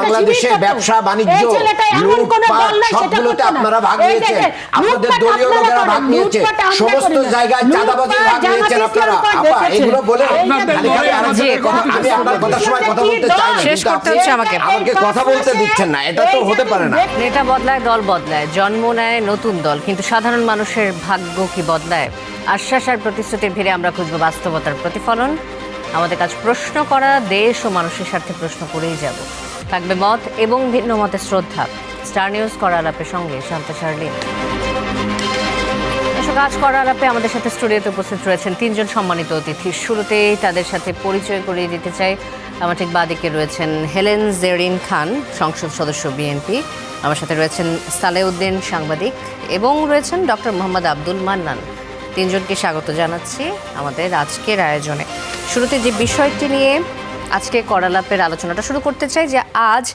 বাংলাদেশে ব্যবসা বাণিজ্য লুটপাট সবগুলোতে আপনারা ভাগ নিয়েছেন, আপনাদের দলীয় লোকেরা ভাগ নিয়েছে, সমস্ত জায়গায় চাঁদাবাজির ভাগ নিয়েছেন আপনারা। আপা এগুলো বলে আমি আপনার কথার সময় কথা বলতে চাই না, শেষ করতে হচ্ছে আমাকে কথা বলতে দিচ্ছেন না, এটা তো হতে পারে না। নেতা বদলায়, দল বদলায়, জন্ম নেয় নতুন দল, কিন্তু সাধারণ মানুষের ভাগ্য কি বদলায়? আশ্বাস আর প্রতিশ্রুতির ভিড়ে আমরা খুঁজব বাস্তবতার প্রতিফলন। আমাদের কাজ প্রশ্ন করা, দেশ ও মানুষের স্বার্থে প্রশ্ন করেই যাব। থাকবে মত এবং ভিন্ন মতের শ্রদ্ধা। স্টার নিউজ করা আলাপের সঙ্গে শান্ত শারলিন। কাজ করা আলাপে আমাদের সাথে স্টুডিওতে উপস্থিত রয়েছেন তিনজন সম্মানিত অতিথি। শুরুতেই তাদের সাথে পরিচয় করিয়ে দিতে চাই। আমার ঠিক বাদিকে রয়েছেন হেলেন জেরিন খান, সংসদ সদস্য বিএনপি। আমার সাথে রয়েছেন সালেউদ্দিন, সাংবাদিক, এবং রয়েছেন ডক্টর মোহাম্মদ আব্দুল মান্নান। তিনজনকে স্বাগত জানাচ্ছি আমাদের আজকের আয়োজনে। শুরুতে যে বিষয়টি নিয়ে আজকে করালাপের আলোচনাটা শুরু করতে চাই, যে আজ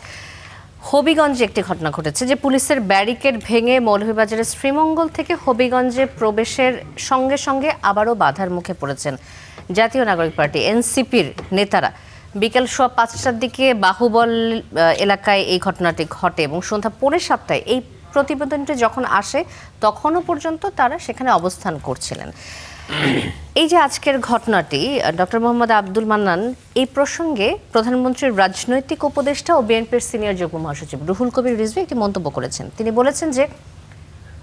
হবিগঞ্জে একটি ঘটনা ঘটেছে, যে পুলিশের ব্যারিকেড ভেঙে মৌলভীবাজারের শ্রীমঙ্গল থেকে হবিগঞ্জে প্রবেশের সঙ্গে সঙ্গে আবারও বাধার মুখে পড়েছেন জাতীয় নাগরিক পার্টি এনসিপির নেতারা। বিকেল 5:15টার দিকে বাহুবল এলাকায় এই ঘটনাটি ঘটে এবং সন্ধ্যা 6:45টায় এই প্রতিবেদনটি যখন আসে তখনও পর্যন্ত তারা সেখানে অবস্থান করছিলেন। এই যে আজকের ঘটনাটি, ডক্টর মোহাম্মদ আব্দুল মান্নান, এই প্রসঙ্গে প্রধানমন্ত্রীর রাজনৈতিক উপদেষ্টা ও বিএনপির সিনিয়র যুগ্ম মহাসচিব রুহুল কবির রিজভী একটি মন্তব্য করেছেন। তিনি বলেছেন যে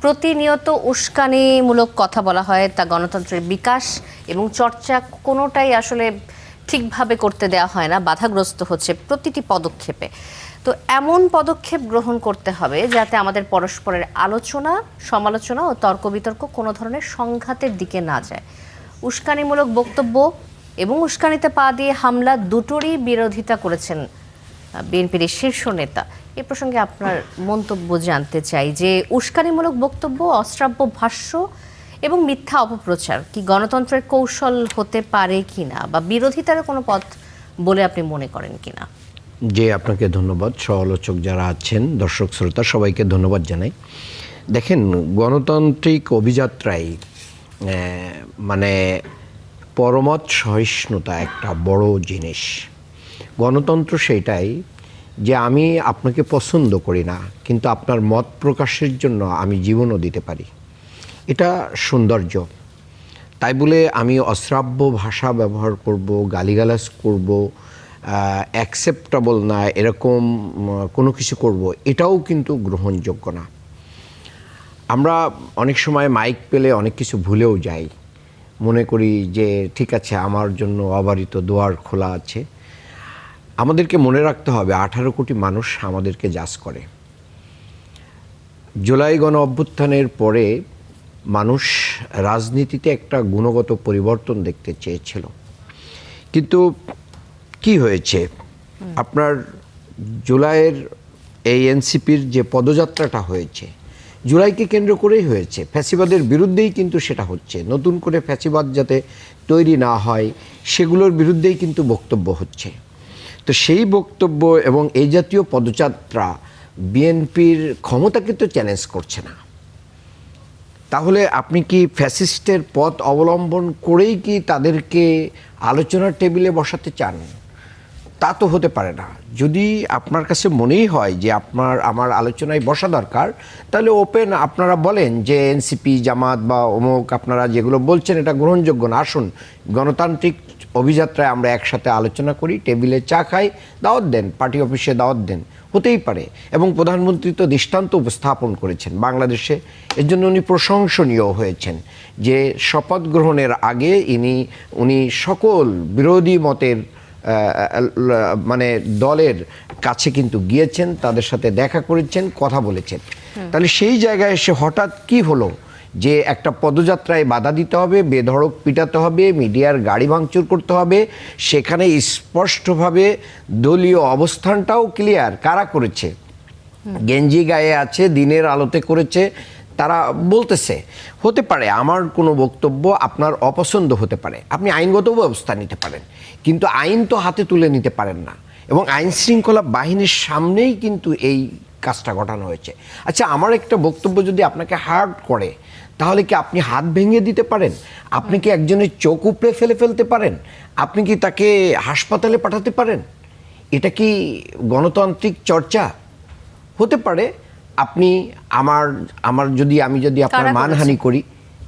প্রতিনিয়ত উস্কানিমূলক কথা বলা হয়, তা গণতন্ত্রের বিকাশ এবং চর্চা কোনোটাই আসলে ঠিকভাবে করতে দেওয়া হয় না, বাধাগ্রস্ত হচ্ছে প্রতিটি পদক্ষেপে। তো এমন পদক্ষেপ গ্রহণ করতে হবে যাতে আমাদের পরস্পরের আলোচনা, সমালোচনা ও তর্ক বিতর্ক কোনো ধরনের সংঘাতের দিকে না যায়। উস্কানিমূলক বক্তব্য এবং উস্কানিতে পা দিয়ে হামলা দুটোরই বিরোধিতা করেছেন বিএনপির শীর্ষ নেতা। এ প্রসঙ্গে আপনার মন্তব্য জানতে চাই, যে উস্কানিমূলক বক্তব্য, অশ্রাব্য ভাষ্য এবং মিথ্যা অপপ্রচার কি গণতন্ত্রের কৌশল হতে পারে কিনা, বা বিরোধিতার কোনো পথ বলে আপনি মনে করেন কিনা? জি, আপনাকে ধন্যবাদ। সমালোচক যারা আছেন, দর্শক শ্রোতা, সবাইকে ধন্যবাদ জানাই। দেখেন, গণতান্ত্রিক অভিযাত্রায় মানে পরমত সহিষ্ণুতা একটা বড় জিনিস। গণতন্ত্র সেইটাই যে আমি আপনাকে পছন্দ করি না, কিন্তু আপনার মত প্রকাশের জন্য আমি জীবনও দিতে পারি। এটা সৌন্দর্য। তাই বলে আমি অশ্রাব্য ভাষা ব্যবহার করব, গালিগালাজ করব, অ্যাকসেপ্টেবল না এরকম কোনো কিছু করব, এটাও কিন্তু গ্রহণযোগ্য না। আমরা অনেক সময় মাইক পেলে অনেক কিছু ভুলেও যাই, মনে করি যে ঠিক আছে, আমার জন্য অবারিত দুয়ার খোলা আছে। আমাদেরকে মনে রাখতে হবে 18 কোটি মানুষ আমাদেরকে জাজ করে। জুলাই গণ অভ্যুত্থানের পরে মানুষ রাজনীতিতে একটা গুণগত পরিবর্তন দেখতে চেয়েছিল, কিন্তু কি হয়েছে? আপনার জুলাইয়ের এই এনসিপির যে পদযাত্রাটা হয়েছে, জুলাইকে কেন্দ্র করেই হয়েছে। ফ্যাসিবাদের বিরুদ্ধেই কিন্তু সেটা হচ্ছে। নতুন করে ফ্যাসিবাদ যাতে তৈরি না হয় সেগুলোর বিরুদ্ধেই কিন্তু বক্তব্য হচ্ছে। তো সেই বক্তব্য এবং এই জাতীয় পদযাত্রা বিএনপির ক্ষমতাকে তো চ্যালেঞ্জ করছে না। তাহলে আপনি কি ফ্যাসিস্টের পথ অবলম্বন করেই কি তাদেরকে আলোচনার টেবিলে বসাতে চান? তা তো হতে পারে না। যদি আপনার কাছে মনেই হয় যে আমার আলোচনায় বসা দরকার, তাহলে ওপেন আপনারা বলেন যে এনসিপি, জামাত বা অমুক, আপনারা যেগুলো বলছেন এটা গ্রহণযোগ্য না, আসুন গণতান্ত্রিক অভিযাত্রায় আমরা একসাথে আলোচনা করি, টেবিলে চা খাই, দাওয়াত দেন, পার্টি অফিসে দাওয়াত দেন, হতেই পারে। এবং প্রধানমন্ত্রী তো দৃষ্টান্ত উপস্থাপন করেছেন বাংলাদেশে, এর জন্য উনি প্রশংসনীয় হয়েছেন যে শপথ গ্রহণের আগে উনি সকল বিরোধী মতের মানে দলের কাছে কিন্তু গিয়েছেন, তাদের সাথে দেখা করেছেন, কথা বলেছেন। তাহলে সেই জায়গায় এসে হঠাৎ কি হলো যে একটা পদযাত্রায় বাধা দিতে হবে, বেধড়ক পিটাতে হবে, মিডিয়ার গাড়ি ভাঙচুর করতে হবে? সেখানে স্পষ্টভাবে দলীয় অবস্থানটাও ক্লিয়ার। কারা করেছে? গেঞ্জি গায়ে আছে, দিনের আলোতে করেছে, তারা বলতেছে। হতে পারে আমার কোনো বক্তব্য আপনার অপছন্দ হতে পারে, আপনি আইনগত ব্যবস্থা নিতে পারেন, কিন্তু আইন তো হাতে তুলে নিতে পারেন না। এবং আইন শৃঙ্খলা বাহিনীর সামনেই কিন্তু এই কাজটা ঘটানো হয়েছে। আচ্ছা, আমার একটা বক্তব্য যদি আপনাকে হার্ট করে, তাহলে কি আপনি হাত ভেঙে দিতে পারেন? আপনি কি একজনের চোখ উপড়ে ফেলতে পারেন? আপনি কি তাকে হাসপাতালে পাঠাতে পারেন? এটা কি গণতান্ত্রিক চর্চা হতে পারে? আপনি আমার যদি আমি আপনার কারা মানহানি করেছে? করি,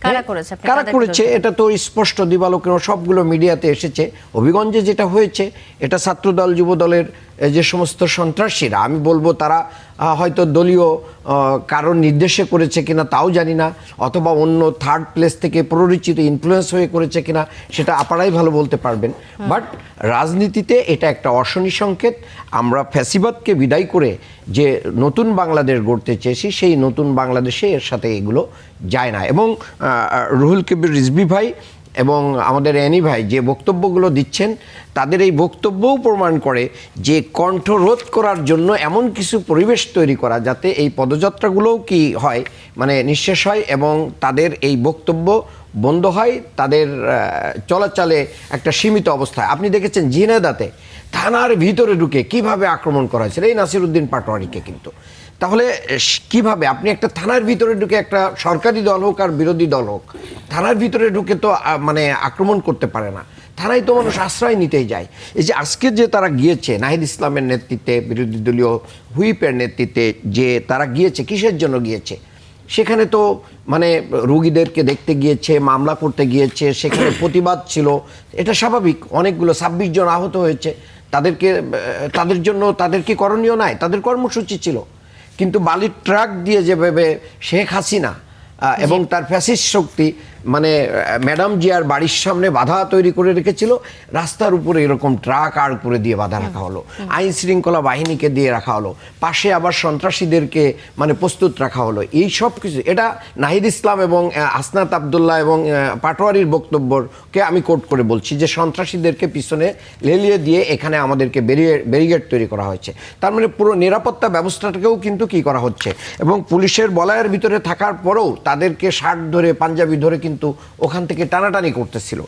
কারা করেছে? আপনি কারা কাদের করেছে বিরুদ্ধে? এটা তো স্পষ্ট দিবালোকের সবগুলো মিডিয়াতে এসেছে। হবিগঞ্জে যেটা হয়েছে এটা ছাত্রদল যুবদলের যে সমস্ত সন্ত্রাসীরা, আমি বলবো তারা হয়তো দলীয় কারোর নির্দেশে করেছে কিনা তাও জানি না, অথবা অন্য থার্ড প্লেস থেকে প্ররোচিত ইনফ্লুয়েন্স হয়ে করেছে কিনা সেটা আপনারাই ভালো বলতে পারবেন। বাট রাজনীতিতে এটা একটা অশনি সংকেত। আমরা ফ্যাসিবাদকে বিদায় করে যে নতুন বাংলাদেশ গড়তে চেয়েছি, সেই নতুন বাংলাদেশে এর সাথে এগুলো যায় না। এবং রুহুল কবির রিজভী ভাই এবং আমাদের অ্যানি ভাই যে বক্তব্যগুলো দিচ্ছেন, তাদের এই বক্তব্যও প্রমাণ করে যে কণ্ঠরোধ করার জন্য এমন কিছু পরিবেশ তৈরি করা যাতে এই পদযাত্রাগুলোও কি হয়, মানে নিঃশেষ হয় এবং তাদের এই বক্তব্য বন্ধ হয়, তাদের চলাচলে একটা সীমিত অবস্থায়। আপনি দেখেছেন ঝিনাইদহে থানার ভিতরে ঢুকে কিভাবে আক্রমণ করা হয়েছিল এই নাসিরউদ্দিন পাটোয়ারিকে। কিন্তু তাহলে কিভাবে আপনি একটা থানার ভিতরে ঢুকে, একটা সরকারি দল হোক আর বিরোধী দল হোক, থানার ভিতরে ঢুকে তো মানে আক্রমণ করতে পারে না। থানায় তো মানুষ আশ্রয় নিতেই যায়। এই যে আজকে যে তারা গিয়েছে নাহিদ ইসলামের নেতৃত্বে, বিরোধী দলীয় হুইপের নেতৃত্বে যে তারা গিয়েছে, কিসের জন্য গিয়েছে? সেখানে তো মানে রুগীদেরকে দেখতে গিয়েছে, মামলা করতে গিয়েছে, সেখানে প্রতিবাদ ছিল, এটা স্বাভাবিক। অনেকগুলো 26 জন আহত হয়েছে, তাদের জন্য তাদের কি করণীয় নাই? তাদের কর্মসূচি ছিল। কিন্তু বালির ট্রাক দিয়ে যেভাবে শেখ হাসিনা এবং তার ফ্যাসিস্ট শক্তি মানে ম্যাডাম জিয়ার বাড়ির সামনে বাধা তৈরি করে রেখেছিল, রাস্তার উপরে এরকম ট্রাক আর করে দিয়ে বাধা রাখা হলো, আইন শৃঙ্খলা বাহিনীকে দিয়ে রাখা হলো, পাশে আবার সন্ত্রাসীদেরকে মানে প্রস্তুত রাখা হলো। এই সব কিছু, এটা নাহিদ ইসলাম এবং আসনাত আবদুল্লাহ এবং পাটোয়ারির বক্তব্যকে আমি কোট করে বলছি যে সন্ত্রাসীদেরকে পিছনে লেলিয়ে দিয়ে এখানে আমাদেরকে ব্যারিকেড তৈরি করা হয়েছে। তার মানে পুরো নিরাপত্তা ব্যবস্থাটাকেও কিন্তু কি করা হচ্ছে, এবং পুলিশের বলয়ের ভিতরে থাকার পরেও তাদেরকে শার্ট ধরে পাঞ্জাবি ধরে কিন্তু ওখান থেকে টানাটানি করতেছিল।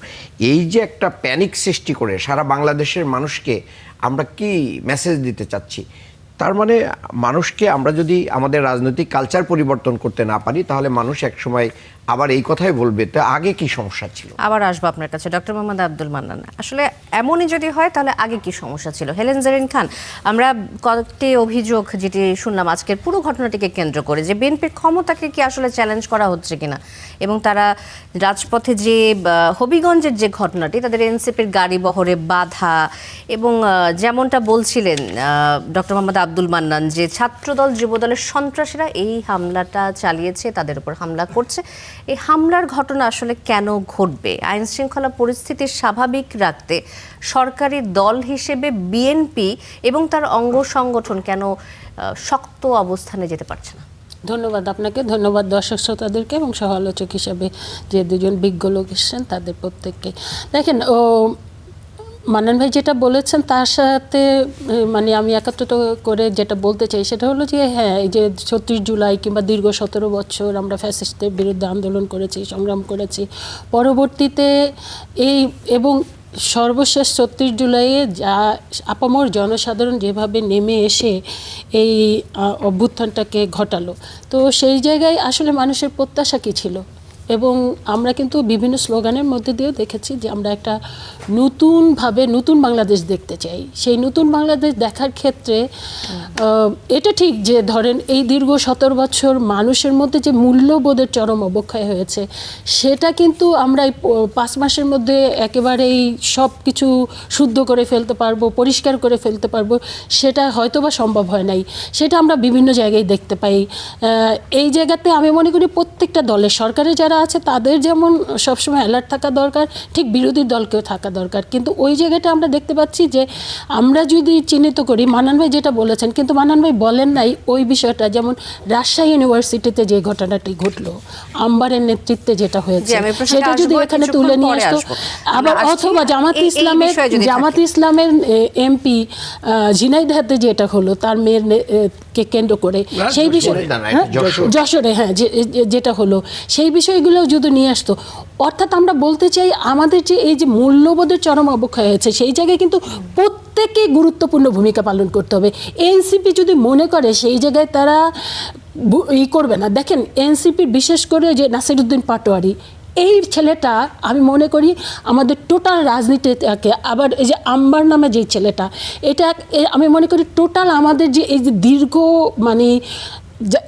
এই যে একটা প্যানিক সৃষ্টি করে সারা বাংলাদেশের মানুষকে আমরা কি মেসেজ দিতে চাচ্ছি? তার মানে মানুষকে আমরা যদি আমাদের রাজনৈতিক কালচার পরিবর্তন করতে না পারি, তাহলে মানুষ একসময় আবার এই কথাই বলবে তা আগে কি সমস্যা ছিল। আবার আসবো আপনার কাছে ডক্টর মোহাম্মদ আব্দুল মান্নান। আসলে এমনই যদি হয় তাহলে আগে কি সমস্যা ছিল? হেলেন জেরিন খান, আমরা কয়েকটি অভিযোগ যেটি শুনলাম আজকের পুরো ঘটনাটিকে কেন্দ্র করে, যে বিএনপির ক্ষমতাকে কি আসলে চ্যালেঞ্জ করা হচ্ছে কিনা, এবং তারা রাজপথে যে হবিগঞ্জের যে ঘটনাটি, তাদের এনসিপির গাড়ি বহরে বাধা, এবং যেমনটা বলছিলেন ডক্টর মোহাম্মদ আব্দুল মান্নান যে ছাত্রদল যুবদলের সন্ত্রাসীরা এই হামলাটা চালিয়েছে, তাদের উপর হামলা করছে। এই হামলার ঘটনা আসলে কেন ঘটবে? আইন শৃঙ্খলা পরিস্থিতি স্বাভাবিক রাখতে সরকারি দল হিসেবে বিএনপি এবং তার অঙ্গ সংগঠন কেন শক্ত অবস্থানে যেতে পারছে না? ধন্যবাদ আপনাকে, ধন্যবাদ দর্শক শ্রোতাদেরকে এবং সহ আলোচক হিসেবে যে দুজন বিজ্ঞ লোক এসেছেন তাদের প্রত্যেককে। দেখেন, মান্নান ভাই যেটা বলেছেন তার সাথে মানে আমি একাত্রিত করে যেটা বলতে চাই সেটা হলো যে হ্যাঁ, এই যে ৩৬ জুলাই কিংবা দীর্ঘ ১৭ বছর আমরা ফ্যাসিস্টদের বিরুদ্ধে আন্দোলন করেছি, সংগ্রাম করেছি, পরবর্তীতে এই এবং সর্বশেষ ৩৬ জুলাইয়ে যা আপামর জনসাধারণ যেভাবে নেমে এসে এই অভ্যুত্থানটাকে ঘটালো, তো সেই জায়গায় আসলে মানুষের প্রত্যাশা কী ছিল? এবং আমরা কিন্তু বিভিন্ন স্লোগানের মধ্যে দিয়েও দেখেছি যে আমরা একটা নতুনভাবে নতুন বাংলাদেশ দেখতে চাই। সেই নতুন বাংলাদেশ দেখার ক্ষেত্রে এটা ঠিক যে ধরেন এই দীর্ঘ ১৭ বছর মানুষের মধ্যে যে মূল্যবোধের চরম অবক্ষয় হয়েছে, সেটা কিন্তু আমরা এই ৫ মাসের মধ্যে একেবারেই সব কিছু শুদ্ধ করে ফেলতে পারবো, পরিষ্কার করে ফেলতে পারবো, সেটা হয়তোবা সম্ভব হয় নাই। সেটা আমরা বিভিন্ন জায়গায় দেখতে পাই। এই জায়গাতে আমি মনে করি প্রত্যেকটা দলের, সরকারে যারা আছে তাদের যেমন সবসময় অ্যালার্ট থাকা দরকার, ঠিক বিরোধী দলকেও থাকা দরকার। কিন্তু ওই জায়গাটা আমরা দেখতে পাচ্ছি যে আমরা যদি চিহ্নিত করি, মান্নান ভাই যেটা বলেছেন, কিন্তু মান্নান ভাই বলেন নাই ওই বিষয়টা, যেমন রাজশাহী ইউনিভার্সিটিতে যে ঘটনাটি ঘটলো, আম্বারের নেতৃত্বে যেটা হয়েছে, সেটা যদি এখানে তুলে নিয়ে আসতো, আবার অথবা জামাত ইসলামের এমপি ঝিনাইদহে যেটা হলো তার মেয়ের কে কেন্দ্র করে সেই বিষয়, যশোরে হ্যাঁ যেটা হলো, সেই বিষয়গুলো যদি নিয়ে আসতো। অর্থাৎ আমরা বলতে চাই আমাদের যে এই যে মূল্যবোধের চরম অবক্ষয় হয়েছে, সেই জায়গায় কিন্তু প্রত্যেকে গুরুত্বপূর্ণ ভূমিকা পালন করতে হবে। এনসিপি যদি মনে করে সেই জায়গায় তারা করবে না, দেখেন এনসিপির বিশেষ করে যে নাসিরউদ্দিন পাটোয়ারি, এই ছেলেটা আমি মনে করি আমাদের টোটাল রাজনীতিটাকে, আবার এই যে আম্বার নামে যে ছেলেটা, এটা আমি মনে করি টোটাল আমাদের যে এই যে দীর্ঘ মানে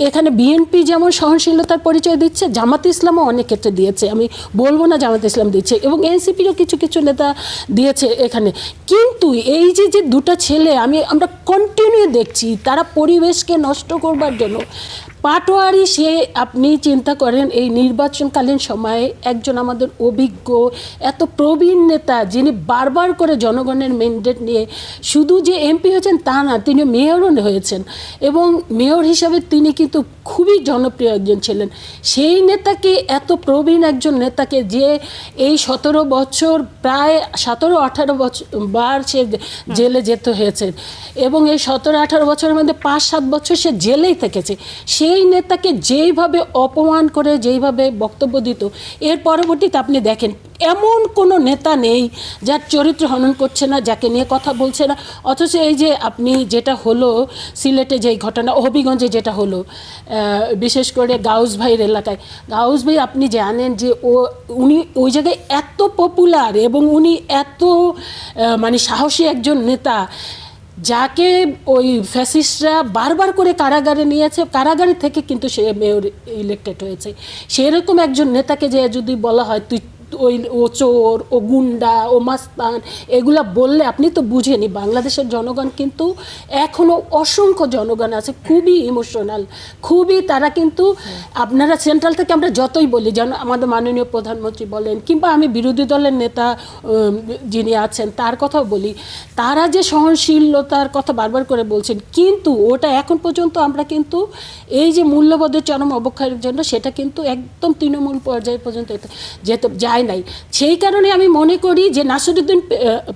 এখানে বিএনপি যেমন সহনশীলতার পরিচয় দিচ্ছে, জামাতে ইসলামও অনেক ক্ষেত্রে দিয়েছে, আমি বলবো না জামাতে ইসলাম দিচ্ছে, এবং এনসিপিরও কিছু কিছু নেতা দিয়েছে এখানে। কিন্তু এই যে যে দুটো ছেলে আমরা কন্টিনিউ দেখছি তারা পরিবেশকে নষ্ট করবার জন্য পাটোয়ারি, সে আপনি চিন্তা করেন এই নির্বাচনকালীন সময়ে একজন আমাদের অভিজ্ঞ এত প্রবীণ নেতা, যিনি বারবার করে জনগণের ম্যান্ডেট নিয়ে শুধু যে এমপি হয়েছেন তা না, তিনি মেয়রও হয়েছেন, এবং মেয়র হিসাবে তিনি কিন্তু খুবই জনপ্রিয় একজন ছিলেন। সেই নেতাকে, এত প্রবীণ একজন নেতাকে, যে এই 17 বছর প্রায় 17-18 বছর বার সে জেলে যেতে হয়েছে, এবং এই 17-18 বছরের মধ্যে 5-7 বছর সে জেলেই থেকেছে, সেই নেতাকে যেইভাবে অপমান করে যেইভাবে বক্তব্য দিত, এর পরবর্তীতে আপনি দেখেন এমন কোনো নেতা নেই যার চরিত্র হনন করছে না, যাকে নিয়ে কথা বলছে না। অথচ এই যে আপনি যেটা হলো সিলেটে যেই ঘটনা, হবিগঞ্জে যেটা হলো, বিশেষ করে গাউস ভাইয়ের এলাকায়, গাউস ভাই আপনি জানেন যে উনি ওই জায়গায় এত পপুলার এবং উনি এত মানে সাহসী একজন নেতা, যাকে ওই ফ্যাসিস্টরা বারবার করে কারাগারে নিয়েছে, কারাগারে থেকে কিন্তু সে মেয়র ইলেক্টেড হয়েছে। সেরকম একজন নেতাকে যে যদি বলা হয় তুই ও চোর, ও গুন্ডা, ও মাস্তান, এগুলা বললে আপনি তো বুঝেনি। বাংলাদেশের জনগণ কিন্তু এখনও অসংখ্য জনগণ আছে খুবই ইমোশনাল, খুবই তারা কিন্তু, আপনারা সেন্ট্রাল থেকে আমরা যতই বলি, যেন আমাদের মাননীয় প্রধানমন্ত্রী বলেন কিংবা আমি বিরোধী দলের নেতা যিনি আছেন তার কথাও বলি, তারা যে সহনশীলতার কথা বারবার করে বলছেন, কিন্তু ওটা এখন পর্যন্ত আমরা কিন্তু এই যে মূল্যবোধের চরম অবক্ষয়ের জন্য সেটা কিন্তু একদম তৃণমূল পর্যায় পর্যন্ত যেতে যায় নাই। সেই কারণে আমি মনে করি যে নাসিরউদ্দিন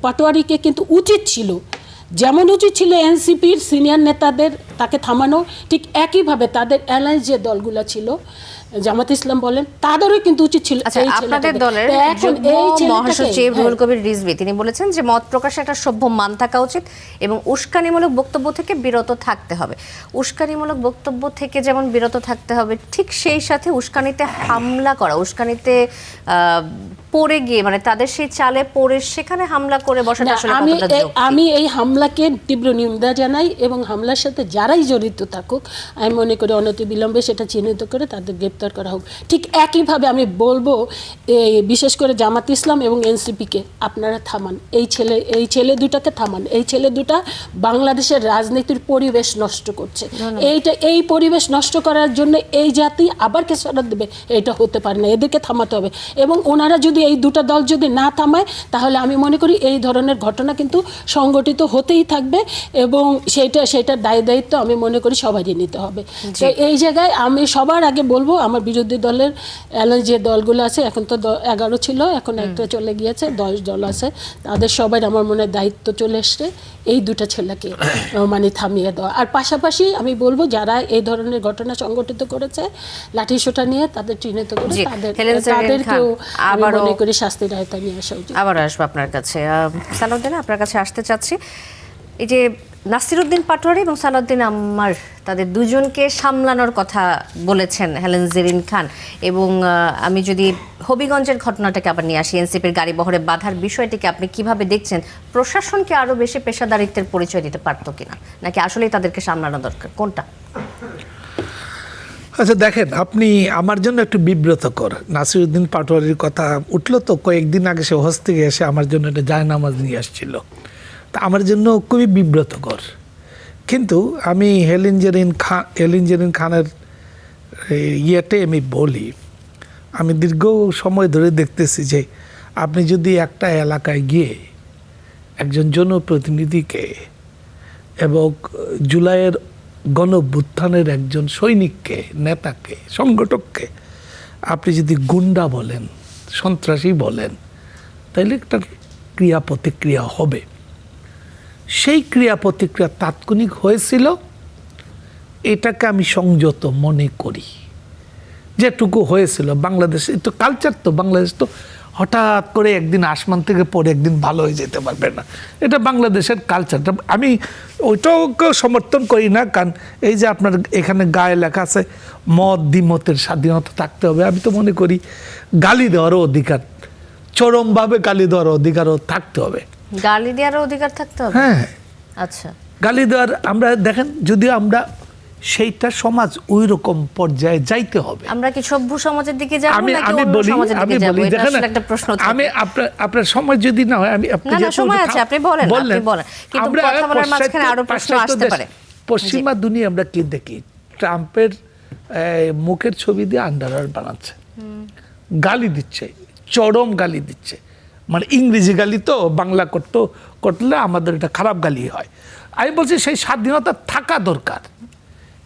পাটোয়ারিকে কিন্তু উচিত ছিল, যেমন উচিত ছিল এনসিপির সিনিয়র নেতাদের তাকে থামানো, ঠিক একইভাবে তাদের অ্যালায়েন্স যে দলগুলো ছিল, জামাত ইসলাম বলেন, তাদেরও কিন্তু উচিত ছিল। আপনাদের দলের মহাসচিব রুহুল কবির রিজভী তিনি বলেছেন যে মত প্রকাশে একটা সভ্য মান থাকা উচিত এবং উস্কানিমূলক বক্তব্য থেকে বিরত থাকতে হবে। উস্কানিমূলক বক্তব্য থেকে যেমন বিরত থাকতে হবে, ঠিক সেই সাথে উস্কানিতে হামলা করা, উস্কানিতে পড়ে গিয়ে মানে তাদের সেই চালে পড়ে সেখানে হামলা করে বসাটা আসলে কতটা যৌক্তিক? আমি এই হামলাকে তীব্র নিন্দা জানাই এবং হামলার সাথে যারাই জড়িত থাকুক আমি মনে করি অনতিবিলম্বে সেটা চিহ্নিত করে তাদের গ্রেপ্তার করা হোক। ঠিক একইভাবে আমি বলবো বিশেষ করে জামাত ইসলাম এবং এনসিপিকে আপনারা থামান, এই ছেলে দুটাকে থামান। এই ছেলে দুটা বাংলাদেশের রাজনীতির পরিবেশ নষ্ট করছে। এই পরিবেশ নষ্ট করার জন্য এই জাতি আবার খেসারত দেবে, এটা হতে পারে না, এদেরকে থামাতে হবে। এবং ওনারা যদি এই দুটা দল যদি না থামায় তাহলে আমি মনে করি এই ধরনের ঘটনা কিন্তু সংগঠিত হতেই থাকবে এবং সেটার দায়িত্ব আমি মনে করি সবারই নিতে হবে। তো এই জায়গায় আমি সবার আগে বলবো আমার বিরোধী দলের যে দলগুলো আছে, এখন তো 11 ছিল, এখন একটা চলে গিয়েছে, 10 দল আছে, তাদের সবাই আমার মনে দায়িত্ব চলে এসছে এই দুটা ছেলেকে মানে থামিয়ে দেওয়া। আর পাশাপাশি আমি বলবো যারা এই ধরনের ঘটনা সংগঠিত করেছে লাঠিসোঁটা নিয়ে তাদের চিহ্নিত করে তাদেরকেও আমি মনে করি শাস্তির আওতায় নিয়ে আসা উচিত। আবার আসবো আপনার কাছে। সালাউদ্দিন, আপনার কাছে আসতে চাচ্ছি, এই যে নাসিরউদ্দিন পাটোয়ারি এবং সালাউদ্দিন আম্মার তাদের দুজনকে সামলানোর কথা বলেছেন হেলেন জেরিন খান, এবং আমি যদি হবিগঞ্জের ঘটনাটাকে আবার নিয়ে আসি, এনসিপির গাড়ি বহরে বাধার বিষয়টিকে আপনি কিভাবে দেখছেন? প্রশাসনকে আরও বেশি পেশাদারিত্বের পরিচয় দিতে পারতো কিনা, নাকি আসলেই তাদেরকে সামলানো দরকার, কোনটা? আচ্ছা দেখেন, আপনি আমার জন্য একটু বিব্রতকর। নাসিরউদ্দিন পাটোয়ারির কথা উঠলো তো, কয়েকদিন আগে সে হজ থেকে এসে আমার জন্য একটা জায়নামাজ নিয়ে আসছিল, তা আমার জন্য খুবই বিব্রতকর। কিন্তু আমি হেলেন জেরিন খানের ইয়েতে আমি বলি, আমি দীর্ঘ সময় ধরে দেখতেছি যে আপনি যদি একটা এলাকায় গিয়ে একজন জনপ্রতিনিধিকে এবং জুলাইয়ের গণঅভ্যুত্থানের একজন সৈনিককে, নেতাকে, সংগঠককে আপনি যদি গুন্ডা বলেন, সন্ত্রাসী বলেন, তাহলে একটা ক্রিয়া প্রতিক্রিয়া হবে। সেই ক্রিয়া প্রতিক্রিয়া তাৎক্ষণিক হয়েছিল, এটাকে আমি সংযত মনে করি। যেটুকু হয়েছিল বাংলাদেশে তো কালচার, তো বাংলাদেশ তো হঠাৎ করে একদিন আসমান থেকে পড়ে একদিন ভালো হয়ে যেতে পারবে না। এটা বাংলাদেশের কালচারটা। আমি ওইটাকে সমর্থন করি না, কারণ এই যে আপনার এখানে গায়ে লেখা আছে মত দ্বিমতের স্বাধীনতা থাকতে হবে, আমি তো মনে করি গালি দেওয়ারও অধিকার, চরমভাবে গালি দেওয়ার অধিকারও থাকতে হবে। গালি দেওয়ার অধিকার থাকতে হবে? হ্যাঁ, আচ্ছা, গালি দেওয়ার আমরা দেখেন, যদি আমরা সেইটা সমাজ ওই রকম পর্যায়ে যাইতে হবে। আমরা কি সভ্য সমাজের দিকে যাব আমি নাকি আমি অন্য বলি সমাজের আমি দিকে যাব? বলি এটা দেখেন, আসলে একটা প্রশ্ন থাকে। আমি আপনার সময় যদি না হয়, আমি আপনি না, না, যেহেতু সময় আছে, আপনি বলেন, বললেন, আপনি বলেন। কিন্তু আমরা কথা বলার মাঝখানে আরো প্রশ্ন পাশ্চাত্য আসতে দেশ, পারে। পশ্চিমা দুনিয়া আমরা কি দেখি, ট্রাম্পের মুখের ছবি দিয়ে আন্ডারওয়্যার বানাচ্ছে, গালি দিচ্ছে, চরম গালি দিচ্ছে, মানে ইংরেজি গালি তো বাংলা করলে আমাদের এটা খারাপ গালি হয়। আমি বলছি সেই স্বাধীনতা থাকা দরকার,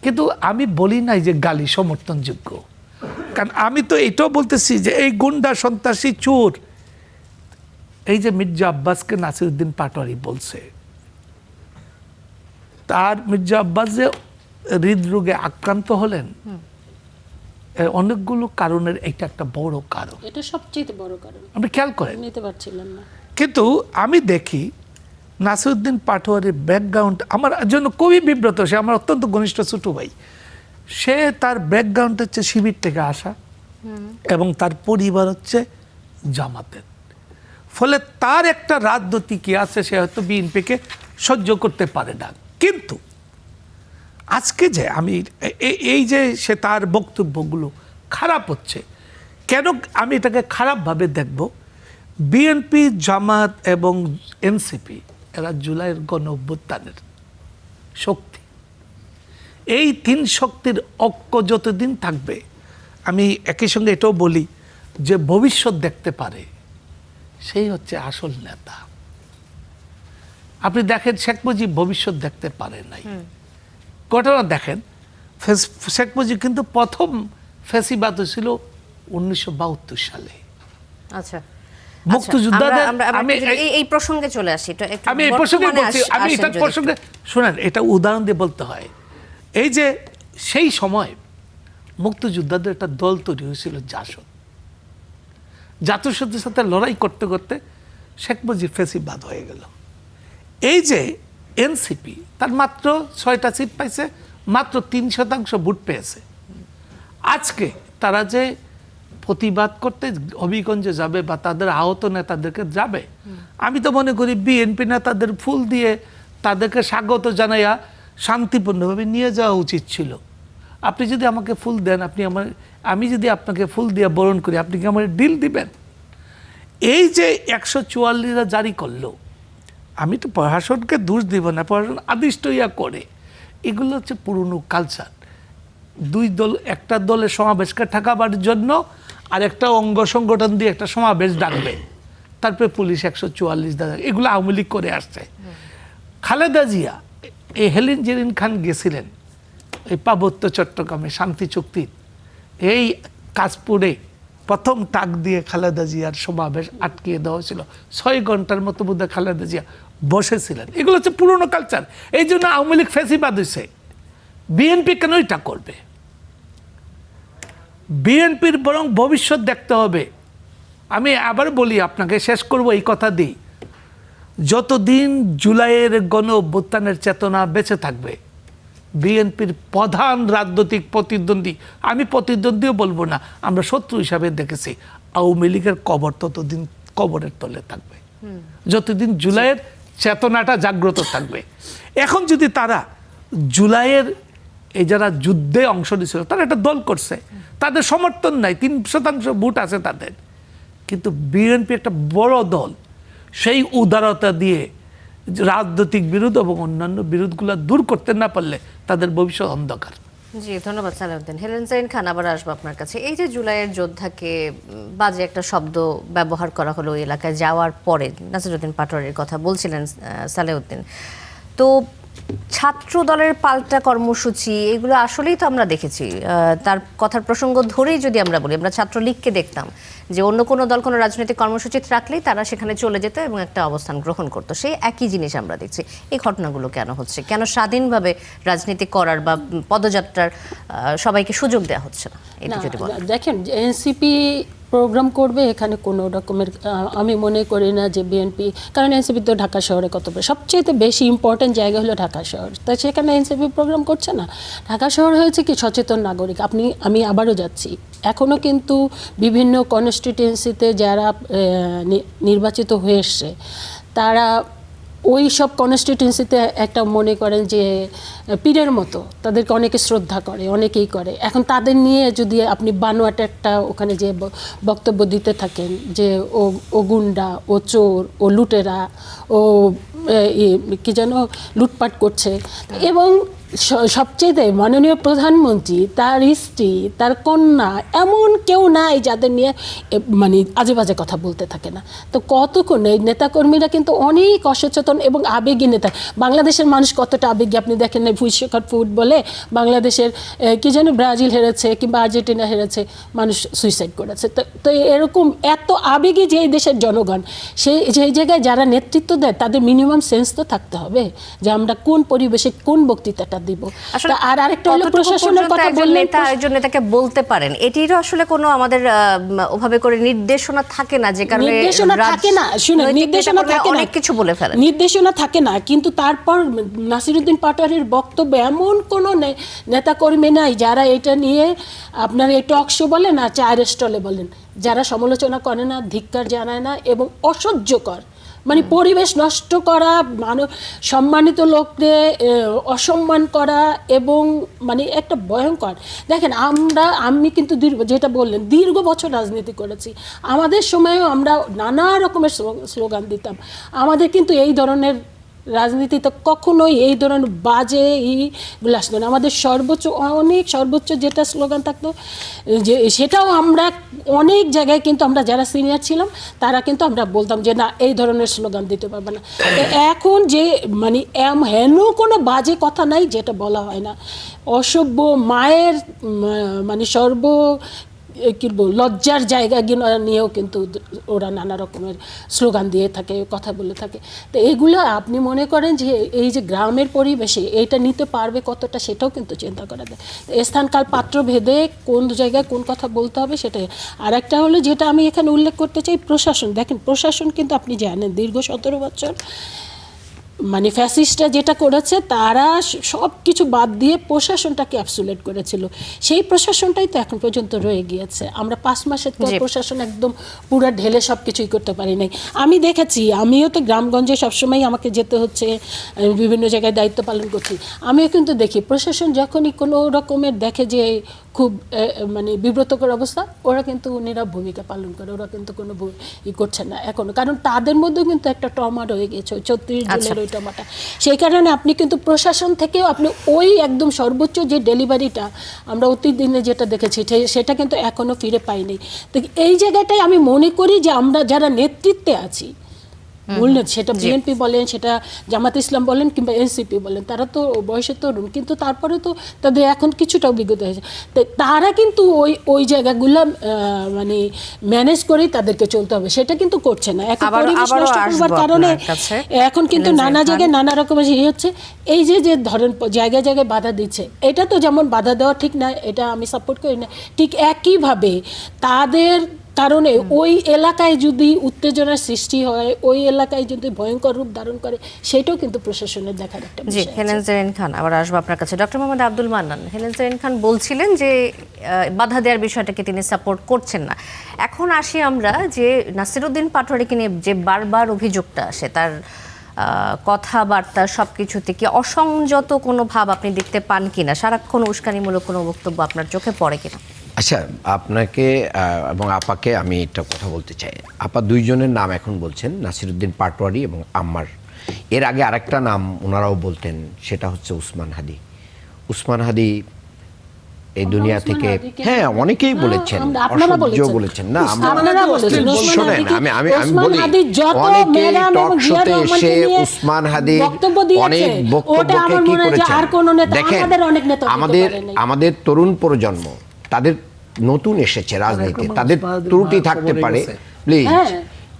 কিন্তু আমি বলি নাই যে গালি সমর্থনযোগ্য। কারণ আমি তো এটাও বলতেছি যে এই গুন্ডা সন্ত্রাসী চোর, এই যে মির্জা আব্বাসকে নাসিরউদ্দিন পাটোয়ারি বলছে, তার মির্জা আব্বাস যে হৃদরোগে আক্রান্ত হলেন, এর অনেকগুলো কারণের এটা একটা বড় কারণ, এটা সবচেয়ে বড় কারণ। আপনি খেয়াল করেন। নিতে পারছিলেন না। কিন্তু আমি দেখি নাসিরউদ্দিন পাটোয়ারির ব্যাকগ্রাউন্ড আমার জন্য খুবই বিব্রত। সে আমার অত্যন্ত ঘনিষ্ঠ ছোট ভাই, সে তার ব্যাকগ্রাউন্ড হচ্ছে শিবির থেকে আসা এবং তার পরিবার হচ্ছে জামাতের। ফলে তার একটা রাজনৈতিক কি আছে, সে হয়তো বিএনপিকে সহ্য করতে পারে না। কিন্তু আজকে যে আমি এই যে সে তার বক্তব্যগুলো খারাপ হচ্ছে, কেন আমি এটাকে খারাপভাবে দেখব? বিএনপি, জামাত এবং এনসিপি এরা জুলাইয়ের গণ অভ্যুত্থানের শক্তি। এই তিন শক্তির ঐক্য যতদিন থাকবে, আমি একই সঙ্গে এটাও বলি যে ভবিষ্যৎ দেখতে পারে, সেই হচ্ছে আসল নেতা। আপনি দেখেন শেখ মুজিব ভবিষ্যৎ দেখতে পারে নাই। ঘটনা দেখেন, শেখ মুজিব কিন্তু প্রথম ফ্যাসিবাদ হয়েছিল 1972 সালে। আচ্ছা, মুক্তিযোদ্ধাদের আমি এই প্রসঙ্গে চলে আসি। আমি এই প্রসঙ্গে বলছি, আমি এটা প্রসঙ্গে শুনেন, এটা উদাহরণ দিয়ে বলতে হয়। এই যে সেই সময় মুক্তিযোদ্ধাদের একটা দল তৈরি হয়েছিল জাসদ। জাতিসংঘের সাথে লড়াই করতে করতে শেখ মুজিব ফ্যাসিবাদ হয়ে গেল। এই যে এনসিপি, তার মাত্র 6টা সিট পাইছে, মাত্র 3% ভোট পেয়েছে। আজকে তারা যে প্রতিবাদ করতে হবিগঞ্জে যাবে বা তাদের আহত নেতাদেরকে যাবে, আমি তো মনে করি বিএনপি নেতাদের ফুল দিয়ে তাদেরকে স্বাগত জানাইয়া শান্তিপূর্ণভাবে নিয়ে যাওয়া উচিত ছিল। আপনি যদি আমাকে ফুল দেন, আমি যদি আপনাকে ফুল দিয়ে বরণ করি, আপনি কি আমার ডিল দিবেন? এই যে 144 জারি করলো, আমি তো প্রশাসনকে দোষ দিব না, প্রশাসন আদিষ্ট ইয়া করে, এগুলো হচ্ছে পুরনো কালচার। দুই দল, একটা দলের সমাবেশকে ঠেকাবার জন্য আর একটা অঙ্গ সংগঠন দিয়ে একটা সমাবেশ ডাকবে, তারপরে পুলিশ 144 ডাকে, এগুলো আওয়ামী লীগ করে আসছে। খালেদা জিয়া, এই হেলেন জেরিন খান গেছিলেন এই পার্বত্য চট্টগ্রামে শান্তি চুক্তির এই কাজপুরে, প্রথম টাক দিয়ে খালেদা জিয়ার সমাবেশ আটকিয়ে দেওয়া হয়েছিল। 6 ঘন্টার মতো বোধহয় খালেদা জিয়া বসেছিলেন। এগুলো হচ্ছে পুরনো কালচার। এই জন্য আওয়ামী লীগ ফ্যাসিবাদ হয়েছে। বিএনপি কেন এটা করবে? বিএনপির বরং ভবিষ্যৎ দেখতে হবে। আমি আবার বলি আপনাকে, শেষ করব এই কথা দিই, যতদিন জুলাইয়ের গণ অভ্যুত্থানের চেতনা বেঁচে থাকবে, বিএনপির প্রধান রাজনৈতিক প্রতিদ্বন্দ্বী, আমি প্রতিদ্বন্দ্বীও বলবো না, আমরা শত্রু হিসাবে দেখেছি, আওয়ামী লীগের কবর ততদিন কবরের তলে থাকবে, যতদিন জুলাইয়ের চেতনাটা জাগ্রত থাকবে। এখন যদি তারা জুলাইয়ের এই যারা যুদ্ধে অংশ নিয়েছিল, তারা একটা দল করছে, তাদের সমর্থন নাই, 3% ভোট আছে তাদের, কিন্তু বিএনপি একটা বড় দল, সেই উদারতা দিয়ে রাজনৈতিক বিরোধ এবং অন্যান্য বিরোধগুলো দূর করতে না পারলে তাদের ভবিষ্যৎ অন্ধকার। জি, ধন্যবাদ সালাউদ্দিন। হেলেন জেরিন খান, আবার আসবো আপনার কাছে। এই যে জুলাইয়ের যোদ্ধাকে বাজে একটা শব্দ ব্যবহার করা হলো ওই এলাকায় যাওয়ার পরে, নাসিরউদ্দিন পাটোয়ারির কথা বলছিলেন সালাউদ্দিন, তো ছাত্র দলের পাল্টা কর্মসূচি, এগুলো আসলেই তো আমরা দেখেছি। তার কথার প্রসঙ্গ ধরেই যদি আমরা বলি, আমরা ছাত্রলীগকে দেখতাম যে অন্য কোনো দল কোনো রাজনৈতিক কর্মসূচি রাখলেই তারা সেখানে চলে যেত এবং একটা অবস্থান গ্রহণ করতো। সেই একই জিনিস আমরা দেখছি। এই ঘটনাগুলো কেন হচ্ছে? কেন স্বাধীনভাবে রাজনীতি করার বা পদযাত্রার সবাইকে সুযোগ দেওয়া হচ্ছে না? এটা যদি বলেন। দেখেন, এনসিপি প্রোগ্রাম করবে এখানে কোনো রকমের আমি মনে করি না যে বিএনপি, কারণ এনসিপি তো ঢাকা শহরে কত সবচেয়ে বেশি ইম্পর্টেন্ট জায়গা হলো ঢাকা শহর, তাই সেখানে এনসিপি প্রোগ্রাম করছে না। ঢাকা শহর হয়েছে কি সচেতন নাগরিক। আমি আবারও যাচ্ছি, এখনও কিন্তু বিভিন্ন কনস্টিটিউয়েন্সিতে যারা নির্বাচিত হয়ে এসছে তারা ওই সব কনস্টিটিউয়েন্সিতে একটা মনে করেন যে পীরের মতো, তাদেরকে অনেকে শ্রদ্ধা করে, অনেকেই করে। এখন তাদের নিয়ে যদি আপনি বানোয়াট একটা ওখানে যে বক্তব্য দিতে থাকেন যে ও গুন্ডা, ও চোর, ও লুটেরা, ও কি যেন লুটপাট করছে, এবং সবচেয়ে মাননীয় প্রধানমন্ত্রী, তার স্ত্রী, তার কন্যা, এমন কেউ নাই যাদের নিয়ে মানে আজে বাজে কথা বলতে থাকে না। তো কতক্ষণ এই নেতাকর্মীরা কিন্তু অনেক অসচেতন এবং আবেগী নেতা। বাংলাদেশের মানুষ কতটা আবেগী আপনি দেখেন না, বিশ্বকাপ ফুটবলে বাংলাদেশের কি যেন ব্রাজিল হেরেছে কিংবা আর্জেন্টিনা হেরেছে, মানুষ সুইসাইড করেছে। তো এরকম এত আবেগী যে এই দেশের জনগণ, সেই জায়গায় যারা নেতৃত্ব দেয় তাদের মিনিমাম সেন্স তো থাকতে হবে যে আমরা কোন পরিবেশে কোন বক্তৃতাটা দিব। আর আরেকটা হলো প্রশাসনের কথা বললেন, একজন নেতাকে বলতে পারেন, এটিরও আসলে কোনো আমাদের ওভাবে করে নির্দেশনা থাকে না, যে কারণে নির্দেশনা থাকে না। শুনুন, নির্দেশনা থাকে না, অনেক কিছু বলে ফেলেন, নির্দেশনা থাকে না, কিন্তু তারপর নাসিরউদ্দিন পাটোয়ারির বক্তব্য এমন কোনো নেতাকর্মী নাই যারা এটা নিয়ে আপনার এই টক শো বলেন আর চায়ের স্টলে বলেন, যারা সমালোচনা করে না, ধিক্কার জানায় না এবং অসহ্যকর মানে পরিবেশ নষ্ট করা, সম্মানিত লোককে অসম্মান করা, এবং মানে একটা ভয়ঙ্কর। দেখেন আমি কিন্তু যেটা বললেন দীর্ঘ বছর রাজনীতি করেছি, আমাদের সময়েও আমরা নানা রকমের স্লোগান দিতাম। আমাদের কিন্তু এই ধরনের রাজনীতিতে কখনোই এই ধরনের বাজে এইগুলো আসতো না। আমাদের সর্বোচ্চ যেটা স্লোগান থাকতো, যে সেটাও আমরা অনেক জায়গায় কিন্তু আমরা যারা সিনিয়র ছিলাম তারা কিন্তু আমরা বলতাম যে না, এই ধরনের স্লোগান দিতে পারবে না। এখন যে মানে হেন কোনো বাজে কথা নাই যেটা বলা হয় না। অসভ্য মায়ের মানে কি বলবো লজ্জার জায়গা নিয়েও কিন্তু ওরা নানা রকমের স্লোগান দিয়ে থাকে, কথা বলে থাকে। তো এগুলো আপনি মনে করেন যে এই যে গ্রামের পরিবেশে এইটা নিতে পারবে কতটা, সেটাও কিন্তু চিন্তা করা যায়। স্থানকাল পাত্র ভেদে কোন জায়গায় কোন কথা বলতে হবে সেটাই। আর একটা হলো যেটা আমি এখানে উল্লেখ করতে চাই, প্রশাসন। দেখেন প্রশাসন কিন্তু আপনি জানেন দীর্ঘ 17 বছর মানে ফ্যাসিস্টরা যেটা করেছে, তারা সব কিছু বাদ দিয়ে প্রশাসনটাকে অ্যাবসুলেট করেছিল। সেই প্রশাসনটাই তো এখন পর্যন্ত রয়ে গিয়েছে। আমরা 5 মাসের পর প্রশাসন একদম পুরো ঢেলে সব কিছুই করতে পারি নাই। আমি দেখেছি, আমিও তো গ্রামগঞ্জে সবসময় আমাকে যেতে হচ্ছে, বিভিন্ন জায়গায় দায়িত্ব পালন করছি। আমিও কিন্তু দেখি প্রশাসন যখনই কোনো রকমের দেখে যে খুব মানে বিব্রতকর অবস্থা, ওরা কিন্তু নীরব ভূমিকা পালন করে, ওরা কিন্তু কোনো করছে না এখনো, কারণ তাদের মধ্যেও কিন্তু একটা ট্রমা রয়ে গেছে 34 জনের ওই ট্রমাটা। সেই কারণে আপনি কিন্তু প্রশাসন থেকেও আপনি ওই একদম সর্বোচ্চ যে ডেলিভারিটা আমরা অতীতদিনে যেটা দেখেছি সেটা কিন্তু এখনো ফিরে পাইনি। তো এই জায়গাটাই আমি মনে করি যে আমরা যারা নেতৃত্বে আছি, বললেন সেটা বিএনপি বলেন, সেটা জামাত ইসলাম বলেন কিংবা এনসিপি বলেন, তারা তো বয়সে তরুণ, কিন্তু তারপরে তো তাদের এখন কিছুটা অভিজ্ঞতা হয়েছে। তো তারা কিন্তু ওই জায়গাগুলো মানে ম্যানেজ করেই তাদেরকে চলতে হবে, সেটা কিন্তু করছে না। এখন পরিবেশ নষ্ট করবার কারণে এখন কিন্তু নানা জায়গায় নানা রকমের হচ্ছে। এই যে ধরেন জায়গায় জায়গায় বাধা দিচ্ছে, এটা তো যেমন বাধা দেওয়া ঠিক না, এটা আমি সাপোর্ট করি না, ঠিক একইভাবে তাদের কারণে ওই এলাকায় যদি উত্তেজনার সৃষ্টি হয়, ওই এলাকায় যদি ভয়ঙ্কর রূপ ধারণ করে, সেটাও কিন্তু প্রশাসনের দেখার একটা বিষয়। হেলেন জেরিন খান, আবার আসবো আপনার কাছে। ডক্টর মোহাম্মদ আব্দুল মান্নান, হেলেন জেরিন খান বলছিলেন যে বাধা দেওয়ার বিষয়টাকে তিনি সাপোর্ট করছেন না। এখন আসি আমরা যে নাসিরউদ্দিন পাটোয়ারিকে নিয়ে যে বারবার অভিযোগটা আসে, তার কথাবার্তা সব কিছু থেকে অসংযত কোনো ভাব আপনি দেখতে পান কিনা? সারাক্ষণ উস্কানিমূলক কোনো বক্তব্য আপনার চোখে পড়ে কিনা? আচ্ছা, আপনাকে এবং আপাকে আমি একটা কথা বলতে চাই। আপা দুইজনের নাম এখন বলছেন, নাসিরউদ্দিন পাটোয়ারি এবং আম্মার। এর আগে আরেকটা নাম ওনারাও বলতেন, সেটা হচ্ছে উসমান হাদি। উসমান হাদি এই দুনিয়া থেকে, হ্যাঁ অনেকেই বলেছেন, অসহ্য বলেছেন। না শোনেন, আমি বলি অনেকে টক শোতে এসে উসমান হাদি অনেক বক্তব্যকে কি করেছেন। দেখেন, আমাদের তরুণ প্রজন্ম, তাদের নতুন এসেছে রাজনীতি, তাদের ত্রুটি থাকতে পারে, প্লিজ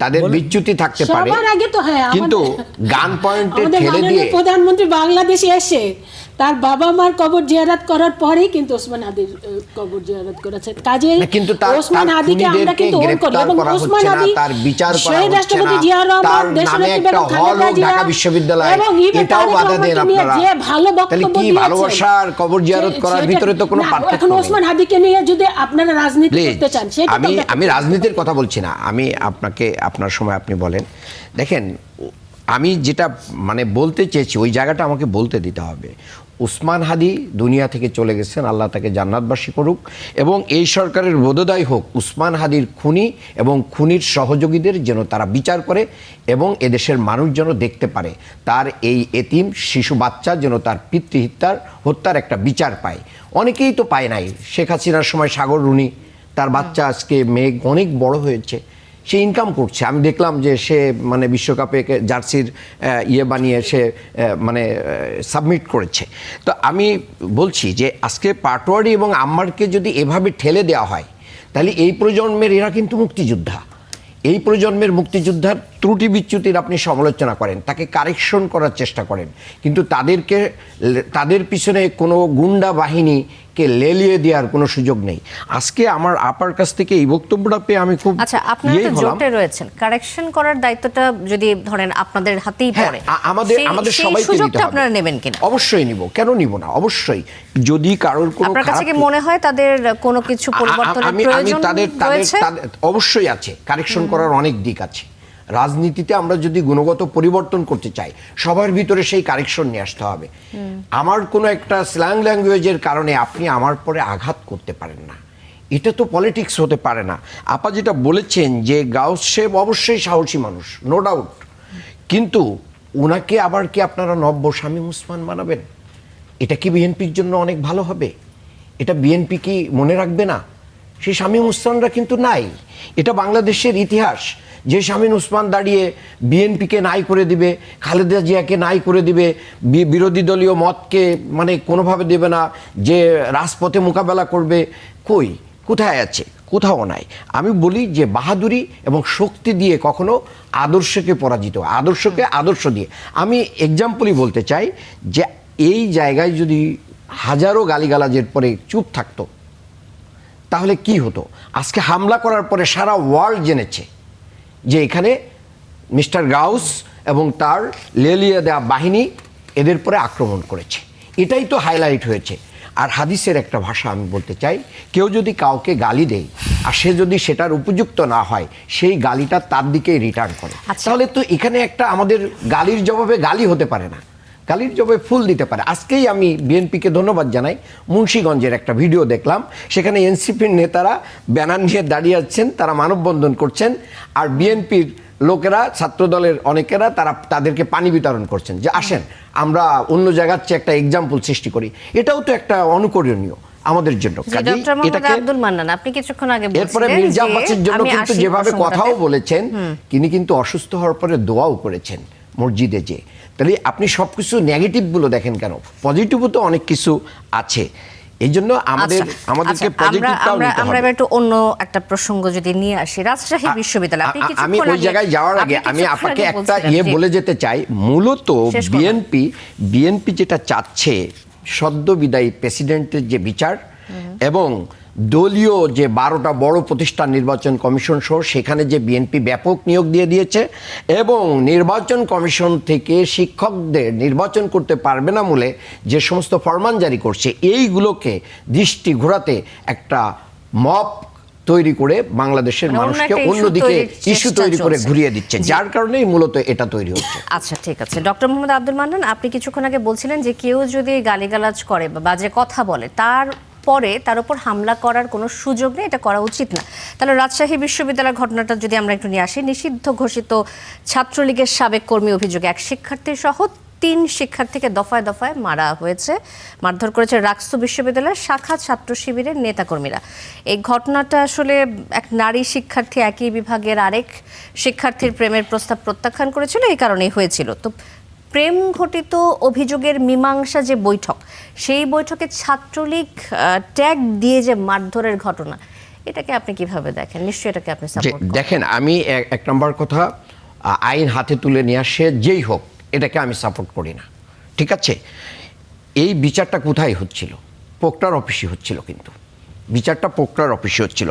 তাদের বিচ্যুতি থাকতে পারে, কিন্তু গান পয়েন্টে ঠেলে দিয়ে প্রধানমন্ত্রী বাংলাদেশে এসে তার বাবা মার কবর জিয়ারত করার পরেই কিন্তু ওসমান হাদির কবর জিয়ারত করেছে। কাজেই না, কিন্তু তার ওসমান হাদিকে আমরা কিন্তু ওন করি, এবং করা ওসমান হচ্ছে না, হাদি তার বিচার করা সেই হচ্ছে রাষ্ট্রপতি না, জিয়া তার রহমান, নামে দেশনেত্রী একটা বেগম হল খালেদা জিয়া ঢাকা বিশ্ববিদ্যালয়, এবং ইভেন এটাও তারেক বাধা দেন রহমানকে নিয়ে আপনারা। যে ভালো তাহলে বক্তব্য কি দিয়েছেন, ভালোবাসার কবর জিয়ারত করার ভিতরে তো কোনো না, পার্থক্য এখন নেই। ওসমান হাদিকে নিয়ে যদি আপনারা রাজনীতি Please, করতে চান, সেটা আমি রাজনীতির কথা বলছি না, আমি আপনাকে আপনার সময় আপনি বলেন। দেখেন, আমি যেটা মানে বলতে চেয়েছি ওই জায়গাটা আমাকে বলতে দিতে হবে। উসমান হাদি দুনিয়া থেকে চলে গেছেন, আল্লাহ তাকে জান্নাতবাসী করুক, এবং এই সরকারের বোধোদয় হোক উসমান হাদির খুনি এবং খুনির সহযোগীদের যেন তারা বিচার করে, এবং এদেশের মানুষ যেন দেখতে পারে তার এই এতিম শিশু বাচ্চা যেন তার হত্যার একটা বিচার পায়। অনেকেই তো পায় নাই। শেখ হাসিনার সময় সাগর রুনি, তার বাচ্চা আজকে মেঘ অনেক বড় হয়েছে, সে ইনকাম করছে। আমি দেখলাম যে সে মানে বিশ্বকাপে জার্সির বানিয়ে সে মানে সাবমিট করেছে। তো আমি বলছি যে আজকে পাটোয়ারি এবং আম্মারকে যদি এভাবে ঠেলে দেওয়া হয়, তাহলে এই প্রজন্মের এরা কিন্তু মুক্তিযোদ্ধা। এই প্রজন্মের মুক্তিযোদ্ধার ত্রুটি বিচ্যুতির আপনি সমালোচনা করেন, তাকে কারেকশন করার চেষ্টা করেন, কিন্তু তাদের পিছনে কোনো গুন্ডা বাহিনীকে লেলিয়ে দেওয়ার কোনো সুযোগ নেই। আজকে আমার আপার কাছ থেকে এই বক্তব্যটা পেয়ে আমি খুব আচ্ছা, আপনারা তো জোটে রয়েছেন, কারেকশন করার দায়িত্বটা যদি ধরেন আপনাদের হাতেই পড়ে, আমাদের সবাইকে নিতে হবে। আপনারা নেবেন কিনা? অবশ্যই নিব, কেন নিব না, অবশ্যই। যদি কারোর কোনো আপনার কাছে কি মনে হয় তাদের কোনো কিছু পরিবর্তনের প্রয়োজন রয়েছে? অবশ্যই আছে, কারেকশন করার অনেক দিক আছে। রাজনীতিতে আমরা যদি গুণগত পরিবর্তন করতে চাই, সবার ভিতরে সেই কারেকশন নিয়ে আসতে হবে। আমার কোনো একটা স্ল্যাং ল্যাঙ্গুয়েজের কারণে আপনি আমার পরে আঘাত করতে পারেন না, এটা তো পলিটিক্স হতে পারে না। আপা যেটা বলেছেন যে গাউস সাহেব অবশ্যই সাহসী মানুষ, নো ডাউট, কিন্তু ওনাকে আবার কি আপনারা নব্য শামীম ওসমান বানাবেন? এটা কি বিএনপির জন্য অনেক ভালো হবে? এটা বিএনপি কি মনে রাখবে না? সেই শামীম ওসমানরা কিন্তু নাই। এটা বাংলাদেশের ইতিহাস যে শামীম ওসমান দাঁড়িয়ে বিএনপিকে নাই করে দিবে, খালেদা জিয়াকে নাই করে দিবে, বিরোধী দলীয় মতকে মানে কোনোভাবে দেবে না, যে রাজপথে মোকাবেলা করবে, কোথায় আছে? কোথাও নাই। আমি বলি যে বাহাদুরি এবং শক্তি দিয়ে কখনো আদর্শকে পরাজিত, আদর্শকে আদর্শ দিয়ে। আমি এক্সাম্পলই বলতে চাই যে এই জায়গায় যদি হাজারো গালিগালাজের পরে চুপ থাকতো, তাহলে কি হতো? আজকে হামলা করার পরে সারা ওয়ার্ল্ড জেনেছে যে এখানে মিস্টার গাউস এবং তার লেলিয়ে দেওয়া বাহিনী এদের পরে আক্রমণ করেছে। এটাই তো হাইলাইট হয়েছে। আর হাদিসের একটা ভাষা আমি বলতে চাই, কেউ যদি কাউকে গালি দেয় আর সে যদি সেটার উপযুক্ত না হয়, সেই গালিটা তার দিকেই রিটার্ন করে। তাহলে তো এখানে একটা আমাদের গালির জবাবে গালি হতে পারে না, গালির জবাবে ফুল দিতে পারে। আজকেই আমি বিএনপিকে ধন্যবাদ জানাই, মুন্সিগঞ্জের একটা ভিডিও দেখলাম, সেখানে এনসিপির নেতারা ব্যানার নিয়ে দাঁড়িয়ে আছেন, তারা মানববন্ধন করছেন, আর বিএনপির লোকেরা, ছাত্রদলের অনেকেরা তাদেরকে পানি বিতরণ করছেন, যে আসেন আমরা অন্য জায়গার চেয়ে একটা এক্সাম্পল সৃষ্টি করি। এটাও তো একটা অনুকরণীয় আমাদের জন্য। আব্দুল মান্নান, আপনি কিছুক্ষণ আগে এরপরে মির্জা আব্বাসের জন্য কিন্তু যেভাবে কথাও বলেছেন, তিনি কিন্তু অসুস্থ হওয়ার পরে দোয়াও করেছেন মসজিদে যে। তাহলে আপনি সবকিছু নেগেটিভগুলো দেখেন কেন? পজিটিভও তো অনেক কিছু আছে। এই জন্য আমাদেরকে পজিটিভটাও নিতে হবে। আমরা একটু অন্য একটা প্রসঙ্গ যদি নিয়ে আসি, রাজশাহী বিশ্ববিদ্যালয়, আমি ওই জায়গায় যাওয়ার আগে আমি আপনাকে একটা বলে যেতে চাই। মূলত বিএনপি যেটা চাচ্ছে, সদ্য বিদায়ী প্রেসিডেন্টের যে বিচার এবং দলীয় যে 12টা বড় প্রতিষ্ঠান নির্বাচন কমিশন সহ সেখানে যে বিএনপি ব্যাপক নিয়োগ দিয়ে দিয়েছে, এবং নির্বাচন কমিশন থেকে শিক্ষকদের নির্বাচন করতে পারবে না বলে যে সমস্ত ফরমান জারি করছে, এইগুলোকে দৃষ্টি ঘোরাতে একটা মব তৈরি করে বাংলাদেশের মানুষকে অন্যদিকে ইস্যু তৈরি করে ঘুরিয়ে দিচ্ছে, যার কারণেই মূলত এটা তৈরি হচ্ছে। আচ্ছা, ঠিক আছে। ডক্টর মোহাম্মদ আব্দুল মান্নান, আপনি কিছুক্ষণ আগে বলছিলেন যে কেউ যদি গালিগালাজ করে বা বাজে কথা বলে, তার উপর হামলা করার কোনো সুযোগ নেই, এটা করা উচিত না। তাহলে রাজশাহী বিশ্ববিদ্যালয়ের ঘটনাটা যদি আমরা একটু নিয়ে আসি, নিষিদ্ধ ঘোষিত ছাত্রলীগের সাবেক কর্মী অভিযোগে এক শিক্ষার্থী সহ 3 শিক্ষার্থীকে দফায় দফায় মারা হয়েছে, মারধর করেছে রাকসু বিশ্ববিদ্যালয়ের শাখা ছাত্র শিবিরের নেতাকর্মীরা। এই ঘটনাটা আসলে এক নারী শিক্ষার্থী একই বিভাগের আরেক শিক্ষার্থীর প্রেমের প্রস্তাব প্রত্যাখ্যান করেছিল, এই কারণেই হয়েছিল। তো প্রেম ঘটিত অভিযোগের মীমাংসা যে বৈঠক, সেই বৈঠকে ছাত্রলীগ ট্যাগ দিয়ে যে মারধরের ঘটনা, এটাকে আপনি কিভাবে দেখেন? নিশ্চয়ই এটাকে আপনি সাপোর্ট করেন। দেখেন, আমি এক নম্বর কথা, আইন হাতে তুলে নিয়ে আসে যেই হোক, এটাকে আমি সাপোর্ট করি না। ঠিক আছে, এই বিচারটা কোথায় হচ্ছিল? পোক্তার অফিসে হচ্ছিল, কিন্তু বিচারটা পোক্তার অফিসে হচ্ছিল।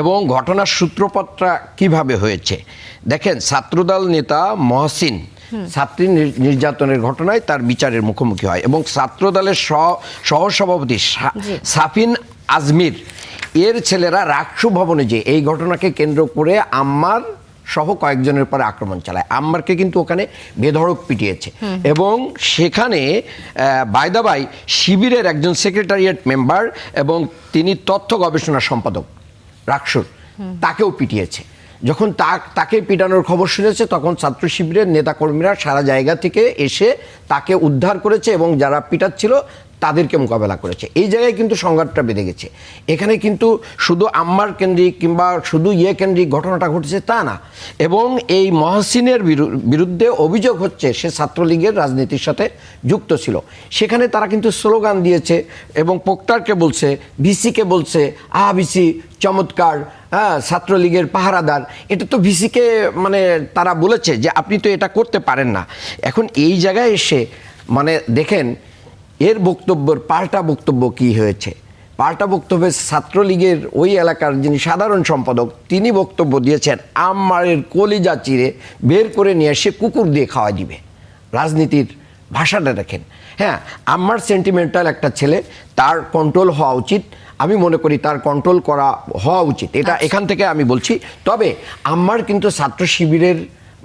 এবং ঘটনার সূত্রপাতটা কিভাবে হয়েছে দেখেন, ছাত্রদল নেতা মহসিন ছাত্রী নির্যাতনের ঘটনায় তার বিচারের মুখোমুখি হয় এবং ছাত্রদলের সহসভাপতি সাফিন আজমির এর ছেলেরা রাকসু ভবনে যে এই ঘটনাকে কেন্দ্র করে আম্মার সহ কয়েকজনের পরে আক্রমণ চালায়। আম্মারকে কিন্তু ওখানে বেধড়ক পিটিয়েছে এবং সেখানে বাই শিবিরের একজন সেক্রেটারিয়েট মেম্বার এবং তিনি তথ্য গবেষণা সম্পাদক রাকসুর, তাকেও পিটিয়েছে। যখন তাকে পিটানোর খবর শুনেছে তখন ছাত্র শিবিরের নেতাকর্মীরা সারা জায়গা থেকে এসে তাকে উদ্ধার করেছে এবং যারা পিটাচ্ছিল তাদেরকে মোকাবেলা করেছে। এই জায়গায় কিন্তু সংঘাতটা বেড়ে গেছে। এখানে কিন্তু শুধু আম্মার কেন্দ্রিক কিংবা শুধু কেন্দ্রিক ঘটনাটা ঘটেছে তা না, এবং এই মহসিনের বিরুদ্ধে অভিযোগ হচ্ছে সে ছাত্রলীগের রাজনীতির সাথে যুক্ত ছিল। সেখানে তারা কিন্তু স্লোগান দিয়েছে এবং পোক্তারকে বলছে, ভিসিকে বলছে ভিসি চমৎকার, হ্যাঁ ছাত্রলীগের পাহারাদার। এটা তো ভিসিকে মানে তারা বলেছে যে আপনি তো এটা করতে পারেন না। এখন এই জায়গায় এসে মানে দেখেন এর বক্তব্যের পাল্টা বক্তব্য কি হয়েছে। পাল্টা বক্তব্যে ছাত্রলীগের ওই এলাকার যিনি সাধারণ সম্পাদক তিনি বক্তব্য দিয়েছেন আম্মারের কলিজা চিরে বের করে নিয়ে এসে কুকুর দিয়ে খাওয়া দিবে। রাজনীতির ভাষাটা দেখেন। হ্যাঁ, আম্মার সেন্টিমেন্টাল একটা ছেলে, তার কন্ট্রোল হওয়া উচিত। আমি মনে করি তার কন্ট্রোল করা হওয়া উচিত, এটা এখান থেকে আমি বলছি। তবে আম্মার কিন্তু ছাত্র শিবিরের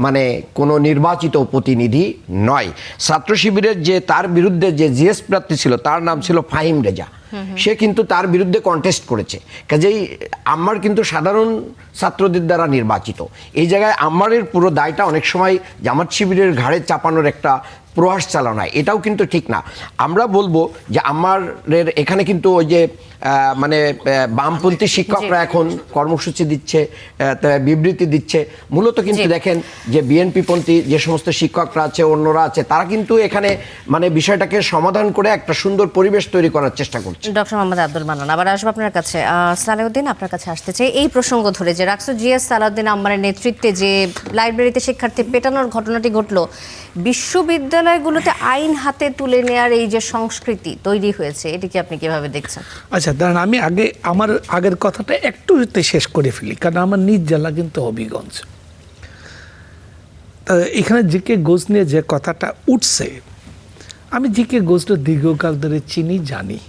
মানে কোনো নির্বাচিত প্রতিনিধি নয়। ছাত্র শিবিরের যে তার বিরুদ্ধে যে জিএস প্রার্থী ছিল তার নাম ছিল ফাহিম রেজা, সে কিন্তু তার বিরুদ্ধে কন্টেস্ট করেছে। কাজেই আম্মার কিন্তু সাধারণ ছাত্রদের দ্বারা নির্বাচিত। এই জায়গায় আম্মারের পুরো দায়টা অনেক সময় জামাত শিবিরের ঘাড়ে চাপানোর একটা প্রয়াস চালানো হয়, এটাও কিন্তু ঠিক না। আমরা বলবো যে আম্মারের এখানে কিন্তু ওই যে মানে বামপন্থী শিক্ষকরা এখন কর্মসূচি দিচ্ছে, বিবৃতি দিচ্ছে, মূলত কিন্তু দেখেন যে বিএনপি পন্থী যে সমস্ত শিক্ষকরা আছে অন্যরা আছে তারা কিন্তু এখানে মানে বিষয়টাকে সমাধান করে একটা সুন্দর পরিবেশ তৈরি করার চেষ্টা করছে। ডক্টর মোহাম্মদ আব্দুল মান্নান, আবার আসবো আপনার কাছে। সালাউদ্দিন, আপনার কাছে আসতে চাই এই প্রসঙ্গ ধরে যে রাকসু জিএস সালাউদ্দিন আম্মারের নেতৃত্বে যে লাইব্রেরিতে শিক্ষার্থী পেটানোর ঘটনাটি ঘটলো, বিশ্ববিদ্যালয়গুলোতে আইন হাতে তুলে নেওয়ার এই যে সংস্কৃতি তৈরি হয়েছে, এটিকে আপনি কিভাবে দেখছেন? আচ্ছা দাঁড়ান, আমি আমার আগের কথাটা একটু শেষ করে ফেলি, কারণ আমার নিজ জেলা কিন্তু হবিগঞ্জ। এখানে জিকে ঘোষ নিয়ে যে কথাটা উঠছে, আমি জিকে ঘোষটা দীর্ঘকাল ধরে চিনি, জানি।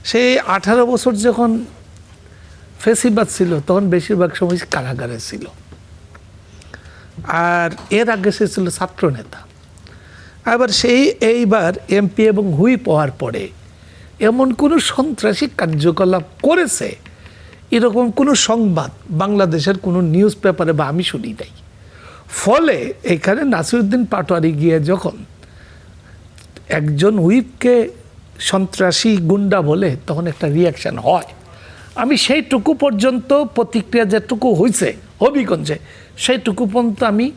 সে 18 বছর যখন ফেসিবাদ ছিল তখন বেশিরভাগ সময় কারাগারে ছিল, আর এর আগে সে ছিল ছাত্র নেতা। আবার এইবার এমপি এবং হুইপ হওয়ার পরে এমন কোনো সন্ত্রাসী কার্যকলাপ করেছে এরকম কোনো সংবাদ বাংলাদেশের কোনো নিউজ পেপারে বা আমি শুনি নাই। ফলে এখানে নাসিরউদ্দিন পাটোয়ারি গিয়ে যখন একজন হুইপকে সন্ত্রাসী গুন্ডা বলে তখন একটা রিয়াকশান হয়। আমি সেইটুকু পর্যন্ত প্রতিক্রিয়া যেটুকু হয়েছে হবিগঞ্জে সেইটুকু পর্যন্ত আমি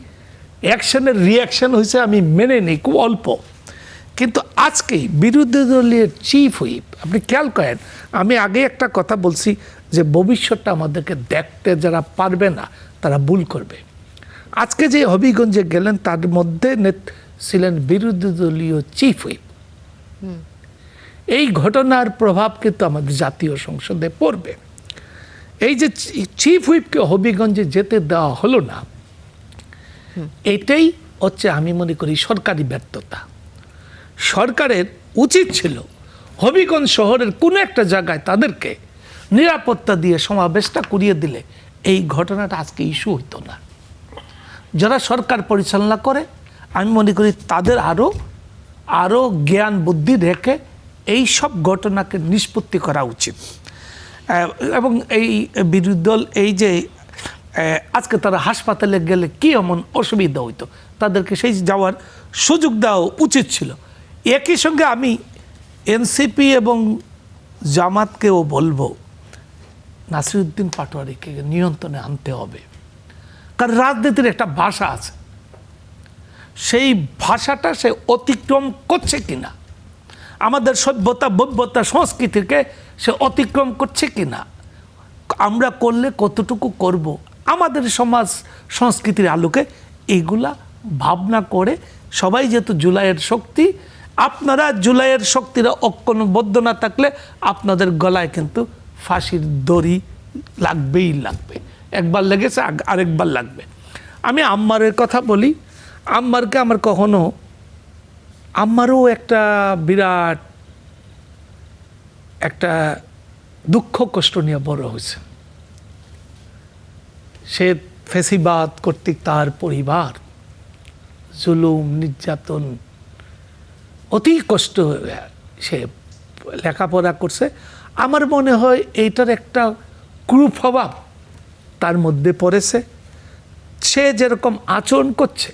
অ্যাকশনের রিয়াকশান হয়েছে আমি মেনে নিই, খুব অল্প। কিন্তু আজকেই বিরোধী দলীয় চিফ হুইপ, আপনি খেয়াল করেন, আমি আগে একটা কথা বলছি যে ভবিষ্যৎটা আমাদেরকে দেখতে যারা পারবে না তারা ভুল করবে। আজকে যে হবিগঞ্জে গেলেন তার মধ্যে ছিলেন বিরোধী দলীয় চিফ হুইপ। এই ঘটনার প্রভাব কিন্তু আমাদের জাতীয় সংসদে পড়বে। এই যে চিফ হুইপকে হবিগঞ্জে যেতে দেওয়া হলো না, এটাই হচ্ছে আমি মনে করি সরকারি ব্যর্থতা। সরকারের উচিত ছিল হবিগঞ্জ শহরের কোনো একটা জায়গায় তাদেরকে নিরাপত্তা দিয়ে সমাবেশটা করিয়ে দিলে এই ঘটনাটা আজকে ইস্যু হইতো না। যারা সরকার পরিচালনা করে আমি মনে করি তাদের আরও জ্ঞান বুদ্ধি রেখে এই সব ঘটনাকে নিষ্পত্তি করা উচিত। এবং এই বিরোধী দল এই যে আজকে তারা হাসপাতালে গেলে কি এমন অসুবিধা হইতো, তাদেরকে সেই যাওয়ার সুযোগ দেওয়া উচিত ছিল। একই সঙ্গে আমি এনসিপি এবং জামাতকেও বলবো নাসিরউদ্দিন পাটোয়ারিকে নিয়ন্ত্রণে আনতে হবে, কারণ রাজনীতির একটা ভাষা আছে, সেই ভাষাটা সে অতিক্রম করছে কিনা, আমাদের সভ্যতা ভব্যতা সংস্কৃতিকে সে অতিক্রম করছে কিনা, আমরা করলে কতটুকু করব, আমাদের সমাজ সংস্কৃতির আলোকে এইগুলা ভাবনা করে সবাই যেহেতু জুলাইয়ের শক্তি আপনারা জুলাইয়ের শক্তিরা ঐক্যবদ্ধ না থাকলে আপনাদের গলায় কিন্তু ফাঁসির দড়ি লাগবেই লাগবে। একবার লেগেছে আরেকবার লাগবে। আমি আম্মারের কথা বলি, আম্মারকে আমার কখনো, আম্মারও একটা বিরাট একটা দুঃখ কষ্ট নিয়ে বড় হয়েছে। সে ফেসিবাদ কর্তৃক তার পরিবার জুলুম নির্যাতন অতি কষ্ট সে লেখাপড়া করছে। আমার মনে হয় এইটার একটা কুপ্রভাব তার মধ্যে পড়েছে। সে যেরকম আচরণ করছে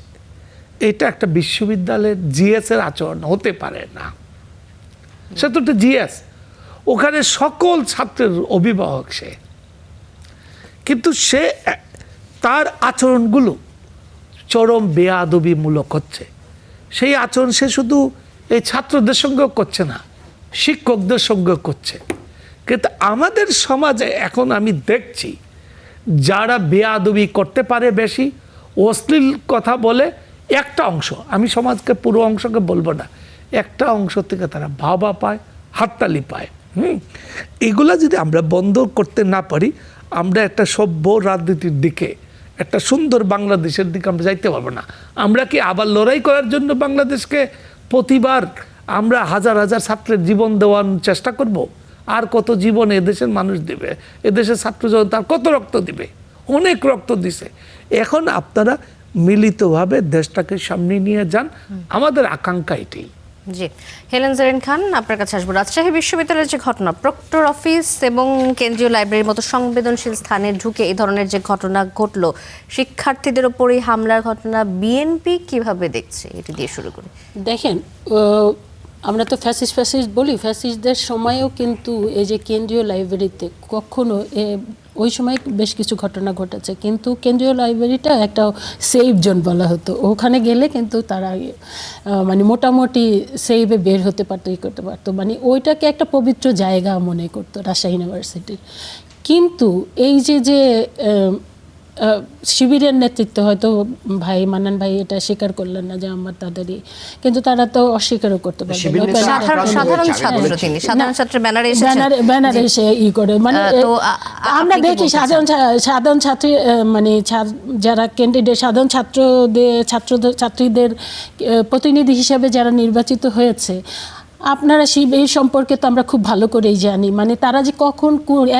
এটা একটা বিশ্ববিদ্যালয়ের জিএসের আচরণ হতে পারে না। সে তো একটা জিএস, ওখানে সকল ছাত্রের অভিভাবক সে, কিন্তু সে তার আচরণগুলো চরম বেয়াদবিমূলক হচ্ছে। সেই আচরণ সে শুধু এই ছাত্রদের সঙ্গেও করছে না, শিক্ষকদের সঙ্গেও করছে। কিন্তু আমাদের সমাজে এখন আমি দেখছি যারা বেয়াদবি করতে পারে বেশি, অশ্লীল কথা বলে একটা অংশ, আমি সমাজকে পুরো অংশকে বলবো না, একটা অংশ থেকে তারা ভাবা পায়, হাততালি পায়। এগুলা যদি আমরা বন্ধ করতে না পারি, আমরা একটা সভ্য রাজনীতির দিকে, একটা সুন্দর বাংলাদেশের দিকে আমরা যাইতে পারবো না। আমরা কি আবার লড়াই করার জন্য বাংলাদেশকে প্রতিবার আমরা হাজার হাজার ছাত্রের জীবন দেওয়ার চেষ্টা করব? আর কত জীবন এদেশের মানুষ দিবে? এদেশের ছাত্র জনতা কত রক্ত দিবে? অনেক রক্ত দিছে। এখন আপনারা মিলিতভাবে দেশটাকে সামনে নিয়ে যান, আমাদের আকাঙ্ক্ষা এটাই। জি, হেলেন জেরিন খান, আপনার কাছে আসবো। রাজশাহী বিশ্ববিদ্যালয়ের যে ঘটনা, প্রক্টর অফিস এবং কেন্দ্রীয় লাইব্রেরির মতো সংবেদনশীল স্থানে ঢুকে এই ধরনের যে ঘটনা ঘটলো, শিক্ষার্থীদের ওপরই হামলার ঘটনা, বিএনপি কিভাবে দেখছে? এটি দিয়ে শুরু করি। দেখেন, আমরা তো ফ্যাসিস্ট বলি, ফ্যাসিস্টদের সময়েও কিন্তু এই যে কেন্দ্রীয় লাইব্রেরিতে কখনো ওই সময় বেশ কিছু ঘটনা ঘটেছে, কিন্তু কেন্দ্রীয় লাইব্রেরিটা একটা সেফ জোন বলা হতো। ওখানে গেলে কিন্তু তারা মানে মোটামুটি সেফে বের হতে পারতো, করতে পারতো, মানে ওইটাকে একটা পবিত্র জায়গা মনে করতো রাজশাহী ইউনিভার্সিটির। কিন্তু এই যে শিবিরের নেতৃত্ব, হয়তো ভাই মান্নান ভাই এটা স্বীকার করলেন না যে আমার তাদেরই, কিন্তু তারা তো অস্বীকারও করতে পারবে ব্যানারে এসে ই করে, মানে আমরা দেখি সাধারণ ছাত্রী, মানে যারা ক্যান্ডিডেট, সাধারণ ছাত্রীদের প্রতিনিধি হিসেবে যারা নির্বাচিত হয়েছে, আপনারা এই সম্পর্কে তো আমরা খুব ভালো করেই জানি। মানে তারা যে কখন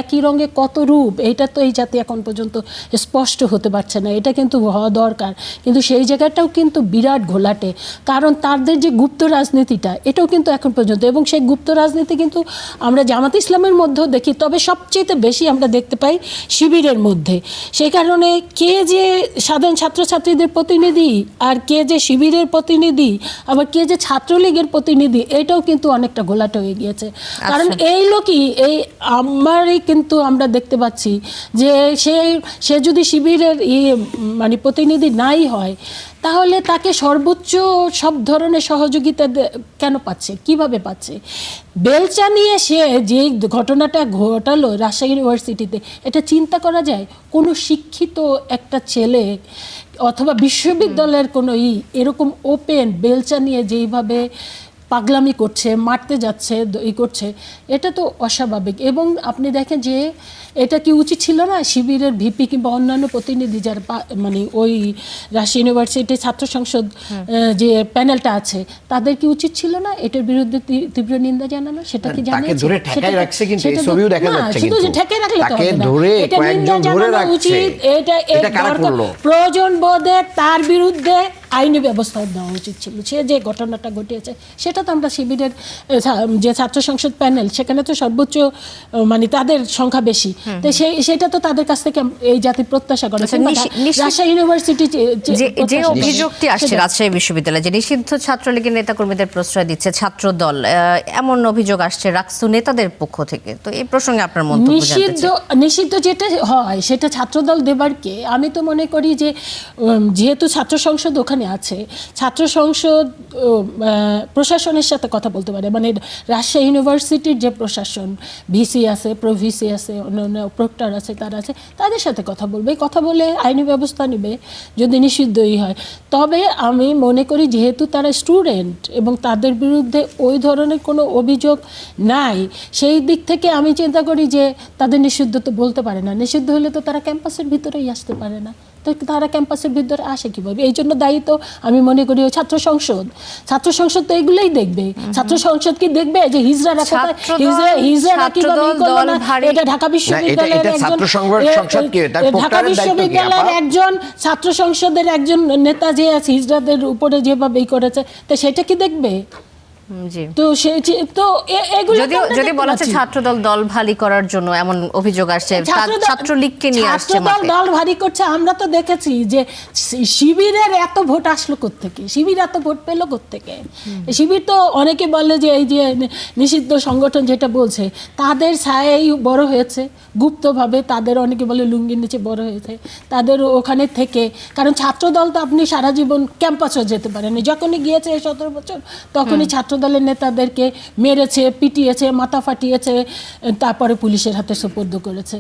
একই রঙে কত রূপ, এটা তো এই জাতি এখন পর্যন্ত স্পষ্ট হতে পারছে না। এটা কিন্তু হওয়া দরকার, কিন্তু সেই জায়গাটাও কিন্তু বিরাট ঘোলাটে। কারণ তাদের যে গুপ্ত রাজনীতিটা, এটাও কিন্তু এখন পর্যন্ত, এবং সেই গুপ্ত রাজনীতি কিন্তু আমরা জামাত ইসলামের মধ্যেও দেখি, তবে সবচেয়ে বেশি আমরা দেখতে পাই শিবিরের মধ্যে। সেই কারণে কে যে সাধারণ ছাত্রছাত্রীদের প্রতিনিধি আর কে যে শিবিরের প্রতিনিধি, আবার কে যে ছাত্রলীগের প্রতিনিধি, এটাও কিন্তু অনেকটা ঘোলাটে হয়ে গিয়েছে। কারণ এই লোকই, এই আমারই কিন্তু আমরা দেখতে পাচ্ছি যে সে যদি শিবিরের মানে প্রতিনিধি নাই হয়, তাহলে তাকে সর্বোচ্চ সব ধরনের সহযোগিতা কেন পাচ্ছে, কিভাবে পাচ্ছে? বেলচা নিয়ে সে যে ঘটনাটা ঘটালো রাজশাহী ইউনিভার্সিটিতে, এটা চিন্তা করা যায়? কোনো শিক্ষিত একটা ছেলে অথবা বিশ্ববিদ্যালয়ের কোনো এরকম ওপেন বেলচা নিয়ে যেইভাবে পাগলামি করছে, মারতে যাচ্ছে, করছে, এটা তো অস্বাভাবিক। এবং আপনি দেখেন যে এটা কি উচিত ছিল না শিবিরের ভিপি কিংবা অন্যান্য প্রতিনিধি যারা মানে ওই রাজশাহী ইউনিভার্সিটির ছাত্র সংসদ যে প্যানেলটা আছে, তাদের কি উচিত ছিল না এটার বিরুদ্ধে তীব্র নিন্দা জানানো? সেটা কি জানিয়েছে? তাকে ধরে ঠেকাই রাখছে, কিন্তু এই ছবিও দেখা যাচ্ছে, শুধু যে ঠেকাই রাখলে তো হবে না, এটা নিন্দা জানানো উচিত। এটা প্রয়োজন বোধে তার বিরুদ্ধে আইনি ব্যবস্থা নেওয়া উচিত ছিল। সে যে ঘটনাটা ঘটিয়েছে, সেটা তো আমরা শিবিরের যে ছাত্র সংসদ প্যানেল, সেখানে তো সর্বোচ্চ মানে তাদের সংখ্যা বেশি, তো সেটা তো তাদের কাছ থেকে এই জাতি প্রত্যাশা করে। রাজশাহী ইউনিভার্সিটি যে অভিযোগটি আসছে রাজশাহী বিশ্ববিদ্যালয়ে, যে নিষিদ্ধ ছাত্রলীগের নেতাকর্মীদের প্রশ্রয় দিচ্ছে ছাত্র দল, এমন অভিযোগ আসছে রাকসু নেতাদের পক্ষ থেকে। তো এই প্রসঙ্গে আপনার মন্তব্য জানতে চাই। নিষিদ্ধ যেটা হয় সেটা ছাত্রদল দেবার কে? আমি তো মনে করি যে যেহেতু ছাত্র সংসদ ওখানে ওখানে আছে ছাত্র সংসদ প্রশাসনের সাথে কথা বলতে পারে, মানে রাজশাহী ইউনিভার্সিটির যে প্রশাসন, ভিসি আছে, প্রভিসি আছে, অন্যান্য প্রক্টর আছে, তারা আছে, তাদের সাথে কথা বলবে, কথা বলে আইনি ব্যবস্থা নেবে যদি নিষিদ্ধই হয়। তবে আমি মনে করি যেহেতু তারা স্টুডেন্ট এবং তাদের বিরুদ্ধে ওই ধরনের কোনো অভিযোগ নাই, সেই দিক থেকে আমি চিন্তা করি যে তাদের নিষিদ্ধ তো বলতে পারে না। নিষিদ্ধ হলে তো তারা ক্যাম্পাসের ভিতরেই আসতে পারে না, তো তারা ক্যাম্পাসের ভিতরে আসে কীভাবে? এই জন্য দায়ী তো আমি মনে করি ওই ছাত্র সংসদ। ছাত্র সংসদ তো এগুলোই দেখবে। ছাত্র সংসদ কি দেখবে যে হিজড়ারা কোথায়, হিজড়ারা কিভাবে ই করলো না? এটা ঢাকা বিশ্ববিদ্যালয়ের একজন ছাত্র সংসদের একজন নেতা যে আছে হিজড়াদের উপরে যেভাবে ই করেছে, তো সেটা কি দেখবে? তো এগুলো যদি বলা হচ্ছে ছাত্রদল দল ভারী করার জন্য এমন অভিযোগ আসছে, ছাত্রলীগকে নিয়ে আসছে, ছাত্রদল দল ভারী করছে। আমরা তো দেখেছি যে শিবিরের এত ভোট আসলো কোত্থেকে, শিবির এত ভোট পেলো কোত্থেকে? শিবির তো অনেকে বলে যে এই যে নিষিদ্ধ সংগঠন যেটা বলছে, তাদের ছায়াই বড় হয়েছে গুপ্তভাবে, তাদের অনেকে বলে লুঙ্গির নিচে বড় হয়েছে তাদের ওখানে থেকে। কারণ ছাত্রদল তো আপনি সারা জীবন ক্যাম্পাসও যেতে পারেনি, যখনই গিয়েছে 17 বছর তখনই ছাত্র দলের নেতাদেরকে মেরেছে, পিটিয়েছে, মাথা ফাটিয়েছে, তারপরে পুলিশের হাতে সোপর্দ করেছে,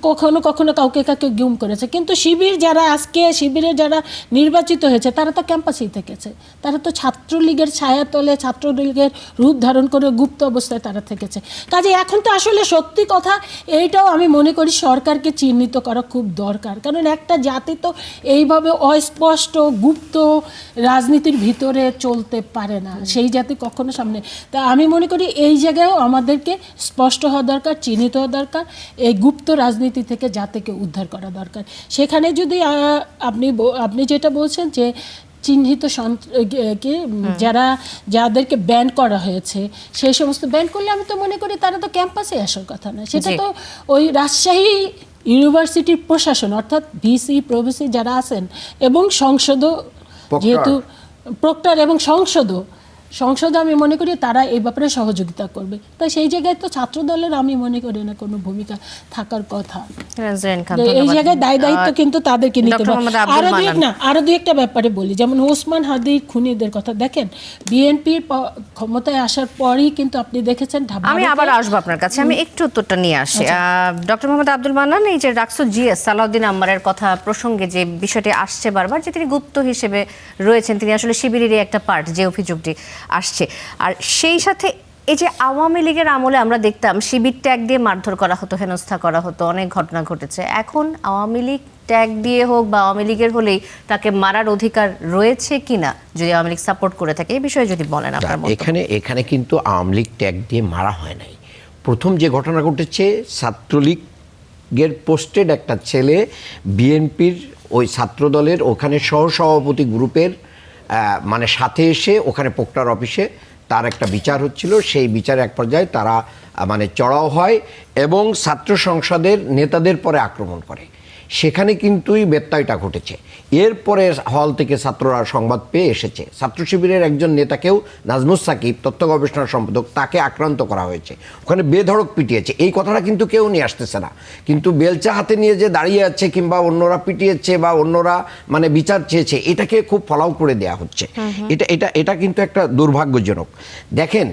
কখনো কখনো কাউকে কাউকে গুম করেছে। কিন্তু শিবির যারা আজকে শিবিরের যারা নির্বাচিত হয়েছে তারা তো ক্যাম্পাসেই থেকেছে, তারা তো ছাত্রলীগের ছায়াতলে ছাত্রলীগের রূপ ধারণ করে গুপ্ত অবস্থায় তারা থেকেছে। কাজে এখন তো আসলে সত্যি কথা এইটাও আমি মনে করি সরকারকে চিহ্নিত করা খুব দরকার, কারণ একটা জাতি তো এইভাবে অস্পষ্ট গুপ্ত রাজনীতির ভিতরে চলতে পারে না, সেই জাতি কখনো সামনে। তা আমি মনে করি এই জায়গায়ও আমাদেরকে স্পষ্ট হওয়া দরকার, চিহ্নিত হওয়া দরকার, এই গুপ্ত রাজনীতি থেকে জাতিকে উদ্ধার করা দরকার। সেখানে যদি আপনি যেটা বলছেন যে চিহ্নিত যাদেরকে ব্যান করা হয়েছে, সেই সমস্ত ব্যান করলে আমি তো মনে করি তারা তো ক্যাম্পাসে আসার কথা না, সেটা তো ওই রাজশাহী ইউনিভার্সিটির প্রশাসন অর্থাৎ ভিসি প্রভিসি যারা আছেন এবং সংসদও, যেহেতু প্রক্টর এবং সংসদ আমি মনে করি তারা এই ব্যাপারে সহযোগিতা করবে। তাই সেই জায়গায় তো ছাত্র দলের আমি মনে করি না কোনো ভূমিকা থাকার কথা। এই জায়গায় দায়িত্ব কিন্তু তাদেরকে নিতে হবে। আরো দুই একটা ব্যাপারে বলি, যেমন ওসমান হাদির খুনিদের কথা দেখেন, বিএনপির ক্ষমতায় আসার পরই কিন্তু আপনি দেখেছেন। আমি আবার আসবো আপনার কাছে, আমি একটু উত্তরটা নিয়ে আসি। ডক্টর মোহাম্মদ আব্দুল মান্নান, এই যে রাকসু জিএস সালাউদ্দিন আম্মারের কথা প্রসঙ্গে যে বিষয়টি আসছে বারবার, যে তিনি গুপ্ত হিসেবে রয়েছেন, তিনি আসলে শিবিরেরই একটা পার্ট, যে অভিযোগটি আসছে। আর সেই সাথে এই যে আওয়ামী লীগের আমলে আমরা দেখতাম শিবির ট্যাগ দিয়ে মারধর করা হতো, হেনস্থা করা হতো, অনেক ঘটনা ঘটেছে। এখন আওয়ামী লীগ ট্যাগ দিয়ে হোক বা আওয়ামী লীগের হলেই তাকে মারার অধিকার রয়েছে কিনা, যদি আওয়ামী লীগ সাপোর্ট করে থাকে, এই বিষয়ে যদি বলেন আপনার মত। এখানে কিন্তু আওয়ামী লীগ ট্যাগ দিয়ে মারা হয় নাই। প্রথম যে ঘটনা ঘটেছে, ছাত্রলীগের পোস্টেড একটা ছেলে বিএনপির ওই ছাত্রদলের ওখানে সহসভাপতি গ্রুপের মানে সাথে এসে ওখানে পোক্টার অফিসে তার একটা বিচার হচ্ছিল, সেই বিচারে এক পর্যায়ে তারা মানে চড়াও হয় এবং ছাত্র সংসদের নেতাদের পরে আক্রমণ করে। সেখানে কিন্তুই ব্যত্যয়টা ঘটেছে। এরপরে হল থেকে ছাত্ররা সংবাদ পেয়ে এসেছে ছাত্র শিবিরের একজন নেতাকেও, নাজমুস সাকিব তথ্য গবেষণা সম্পাদক, তাকে আক্রান্ত করা হয়েছে, ওখানে বেধড়ক পিটিয়েছে। এই কথাটা কিন্তু কেউ নিয়ে আসতেছে না, কিন্তু বেলচা হাতে নিয়ে যে দাঁড়িয়ে আছে কিংবা অন্যরা পিটিয়েছে বা অন্যরা মানে বিচার চেয়েছে, এটাকে খুব ফলাও করে দেয়া হচ্ছে। এটা কিন্তু একটা দুর্ভাগ্যজনক। দেখেন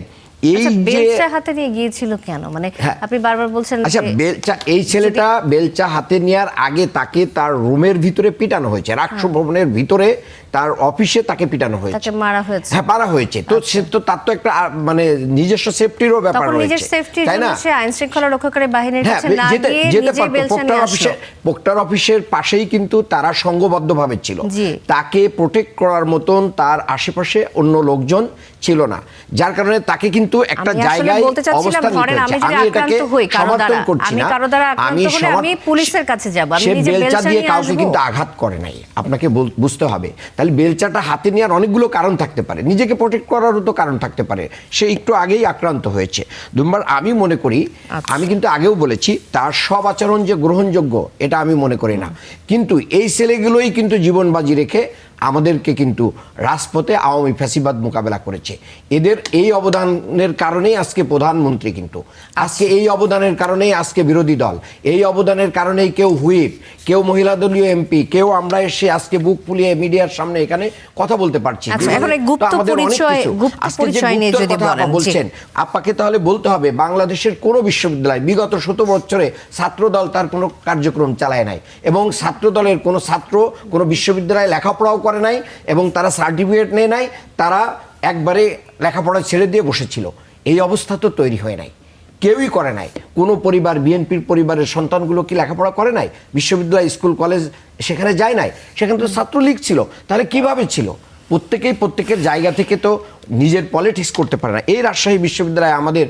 এই বেলচা হাতে নিয়ে গিয়েছিল কেন, মানে আপনি বারবার বলছেন। আচ্ছা, বেলচা, এই ছেলেটা বেলচা হাতে নেওয়ার আগে তাকে তার রুমের ভিতরে পিটানো হয়েছে, রাষ্ট্র ভবনের ভিতরে তার অফিসে তাকে পিটানো হয়েছে, তাকে মারা হয়েছে। হ্যাঁ, মারা হয়েছে। তো সে তো তার তো একটা মানে নিজস্ব সেফটিরও ব্যাপার রয়েছে, তাই না? সে আইন শৃঙ্খলা রক্ষাকারী বাহিনীর কাছে না গিয়ে নিজে বেলচা নিয়ে আসলো। পোক্টার অফিসের পাশেই কিন্তু তারা সংঘবদ্ধভাবে ছিল, তাকে প্রোটেক্ট করার মতন তার আশেপাশে অন্য লোকজন ছিল না, যার কারণে তাকে কিন্তু একটা জায়গায় অবস্থান নিতে হয়েছে। আমি এটাকে সমর্থন করছি না, আমি পুলিশের কাছে যাব, আমি নিজে বেলচা দিয়ে কাউকে কিন্তু আঘাত করে নাই, আপনাকে বুঝতে হবে। তাহলে বেলচাটা হাতে নেওয়ার অনেকগুলো কারণ থাকতে পারে, নিজেকে প্রোটেক্ট করারও তো কারণ থাকতে পারে, সে একটু আগেই আক্রান্ত হয়েছে। দুম্বার আমি মনে করি, আমি কিন্তু আগেও বলেছি তার সব আচরণ যে গ্রহণযোগ্য এটা আমি মনে করি না, কিন্তু এই ছেলেগুলোই কিন্তু জীবন বাজি রেখে আমাদেরকে কিন্তু রাজপথে আওয়ামী ফ্যাসিবাদ মোকাবেলা করেছে। এদের এই অবদানের কারণেই আজকে প্রধানমন্ত্রী, কিন্তু আজকে এই অবদানের কারণেই আজকে বিরোধী দল, এই অবদানের কারণেই কেউ হুইপ, কেউ মহিলা দলীয় এমপি, কেউ আমরা এসে আজকে বুক ফুলিয়ে মিডিয়ার সামনে এখানে কথা বলতে পারছি। আচ্ছা, এখন এই গুপ্ত তো আমাদের অনেক পরিচয়, কিছু। গুপ্ত আজকে যে পরিচয় নিয়ে গুপ্তের যদি কথা বলেন, জি। বলছেন, আপনাকে তাহলে বলতে হবে বাংলাদেশের কোনো বিশ্ববিদ্যালয় বিগত 17 বছরে ছাত্রদল তার কোনো কার্যক্রম চালায় নাই, এবং ছাত্রদলের কোনো ছাত্র কোনো বিশ্ববিদ্যালয়ে লেখাপড়াও করে নাই, এবং তারা সার্টিফিকেট নেয় নাই, তারা একবারে লেখাপড়া ছেড়ে দিয়ে বসেছিল। এই অবস্থা তো তৈরি হয় নাই, কেউই করে নাই। কোনো পরিবার, বিএনপির পরিবারের সন্তানগুলো কি লেখাপড়া করে নাই? বিশ্ববিদ্যালয়, স্কুল, কলেজ সেখানে যায় নাই, সেখানে তো ছাত্রলীগ ছিল। তাহলে কিভাবে ছিল? প্রত্যেকেই প্রত্যেকের জায়গা থেকে তো নিজের পলিটিক্স করতে পারে না। এই রাজশাহী বিশ্ববিদ্যালয়ে আমাদের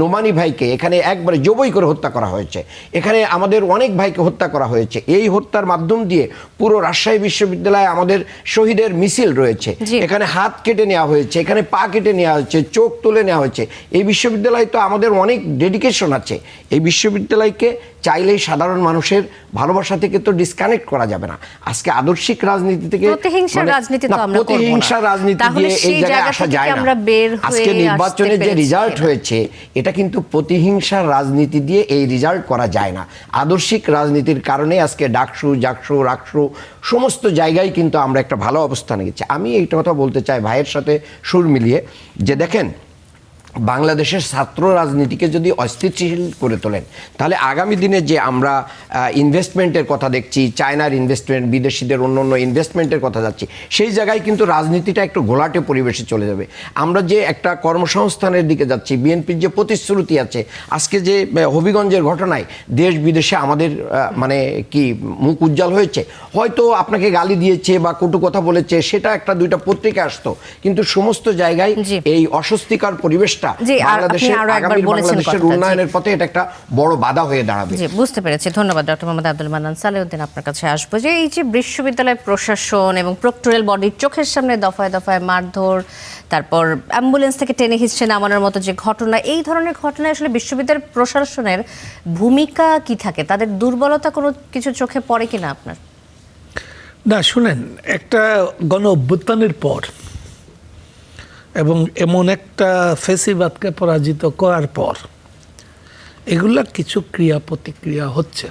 নোমানি ভাইকে এখানে একবারে জবই করে হত্যা করা হয়েছে, এখানে আমাদের অনেক ভাইকে হত্যা করা হয়েছে। এই হত্যার মাধ্যম দিয়ে পুরো রাজশাহী বিশ্ববিদ্যালয়ে আমাদের শহীদের মিছিল রয়েছে, এখানে হাত কেটে নেওয়া হয়েছে, এখানে পা কেটে নেওয়া হয়েছে, চোখ তুলে নেওয়া হয়েছে। এই বিশ্ববিদ্যালয় তো আমাদের অনেক ডেডিকেশন আছে। এই বিশ্ববিদ্যালয়কে চাইলেই সাধারণ মানুষের ভালোবাসা থেকে তো ডিসকানেক্ট করা যাবে না। আজকে আদর্শিক রাজনীতি থেকে, প্রতিহিংসার রাজনীতি তো আমরা করব না। প্রতিহিংসার রাজনীতি দিয়ে এই জায়গায় আসা যায় না। আজকে নির্বাচনের যে রেজাল্ট হয়েছে, এটা কিন্তু প্রতিহিংসার রাজনীতি দিয়ে এই রেজাল্ট করা যায় না। আদর্শিক রাজনীতির কারণে আজকে ডাকসু, জাকসু, রাকসু সমস্ত জায়গায় কিন্তু আমরা একটা ভালো অবস্থানে গেছি। আমি এইটা কথা বলতে চাই ভাইয়ের সাথে সুর মিলিয়ে, যে দেখেন, বাংলাদেশের ছাত্র রাজনীতিকে যদি অস্থিতিশীল করে তোলেন, তাহলে আগামী দিনে যে আমরা ইনভেস্টমেন্টের কথা দেখছি, চায়নার ইনভেস্টমেন্ট, বিদেশিদের অন্য অন্য ইনভেস্টমেন্টের কথা যাচ্ছি, সেই জায়গায় কিন্তু রাজনীতিটা একটু ঘোলাটে পরিবেশে চলে যাবে। আমরা যে একটা কর্মসংস্থানের দিকে যাচ্ছি, বিএনপির যে প্রতিশ্রুতি আছে, আজকে যে হবিগঞ্জের ঘটনায় দেশ বিদেশে আমাদের মানে কি মুখ উজ্জ্বল হয়েছে। হয়তো আপনাকে গালি দিয়েছে বা কটু কথা বলেছে, সেটা একটা দুইটা পত্রিকা আসতো, কিন্তু সমস্ত জায়গায় এই অস্বস্তিকর পরিবেশটা বাংলাদেশের উন্নয়নের পথে এটা একটা বড় বাধা হয়ে দাঁড়াবে। বুঝতে পেরেছি। ধন্যবাদ ডক্টর মোহাম্মদ আব্দুল মান্নান। সালেউদ্দিন, আপনার কাছে আসবো, যে এই যে বিশ্ববিদ্যালয় প্রশাসন এবং প্রক্টরাল বডির চোখের সামনে দফায় দফায় মারধর, তারপর অ্যাম্বুলেন্স থেকে টেনে হিচড়ে নামানোর মতো যে ঘটনা, এই ধরনের ঘটনায় আসলে বিশ্ববিদ্যালয় প্রশাসনের ভূমিকা কি থাকে? তাদের দুর্বলতা কোনো কিছু চোখে পড়ে কিনা আপনার? না, শুনেন, একটা গণ অভ্যুত্থানের পর এবং এমন একটা ফ্যাসিবাদকে পরাজিত করার পর এগুলার কিছু ক্রিয়া প্রতিক্রিয়া হচ্ছে,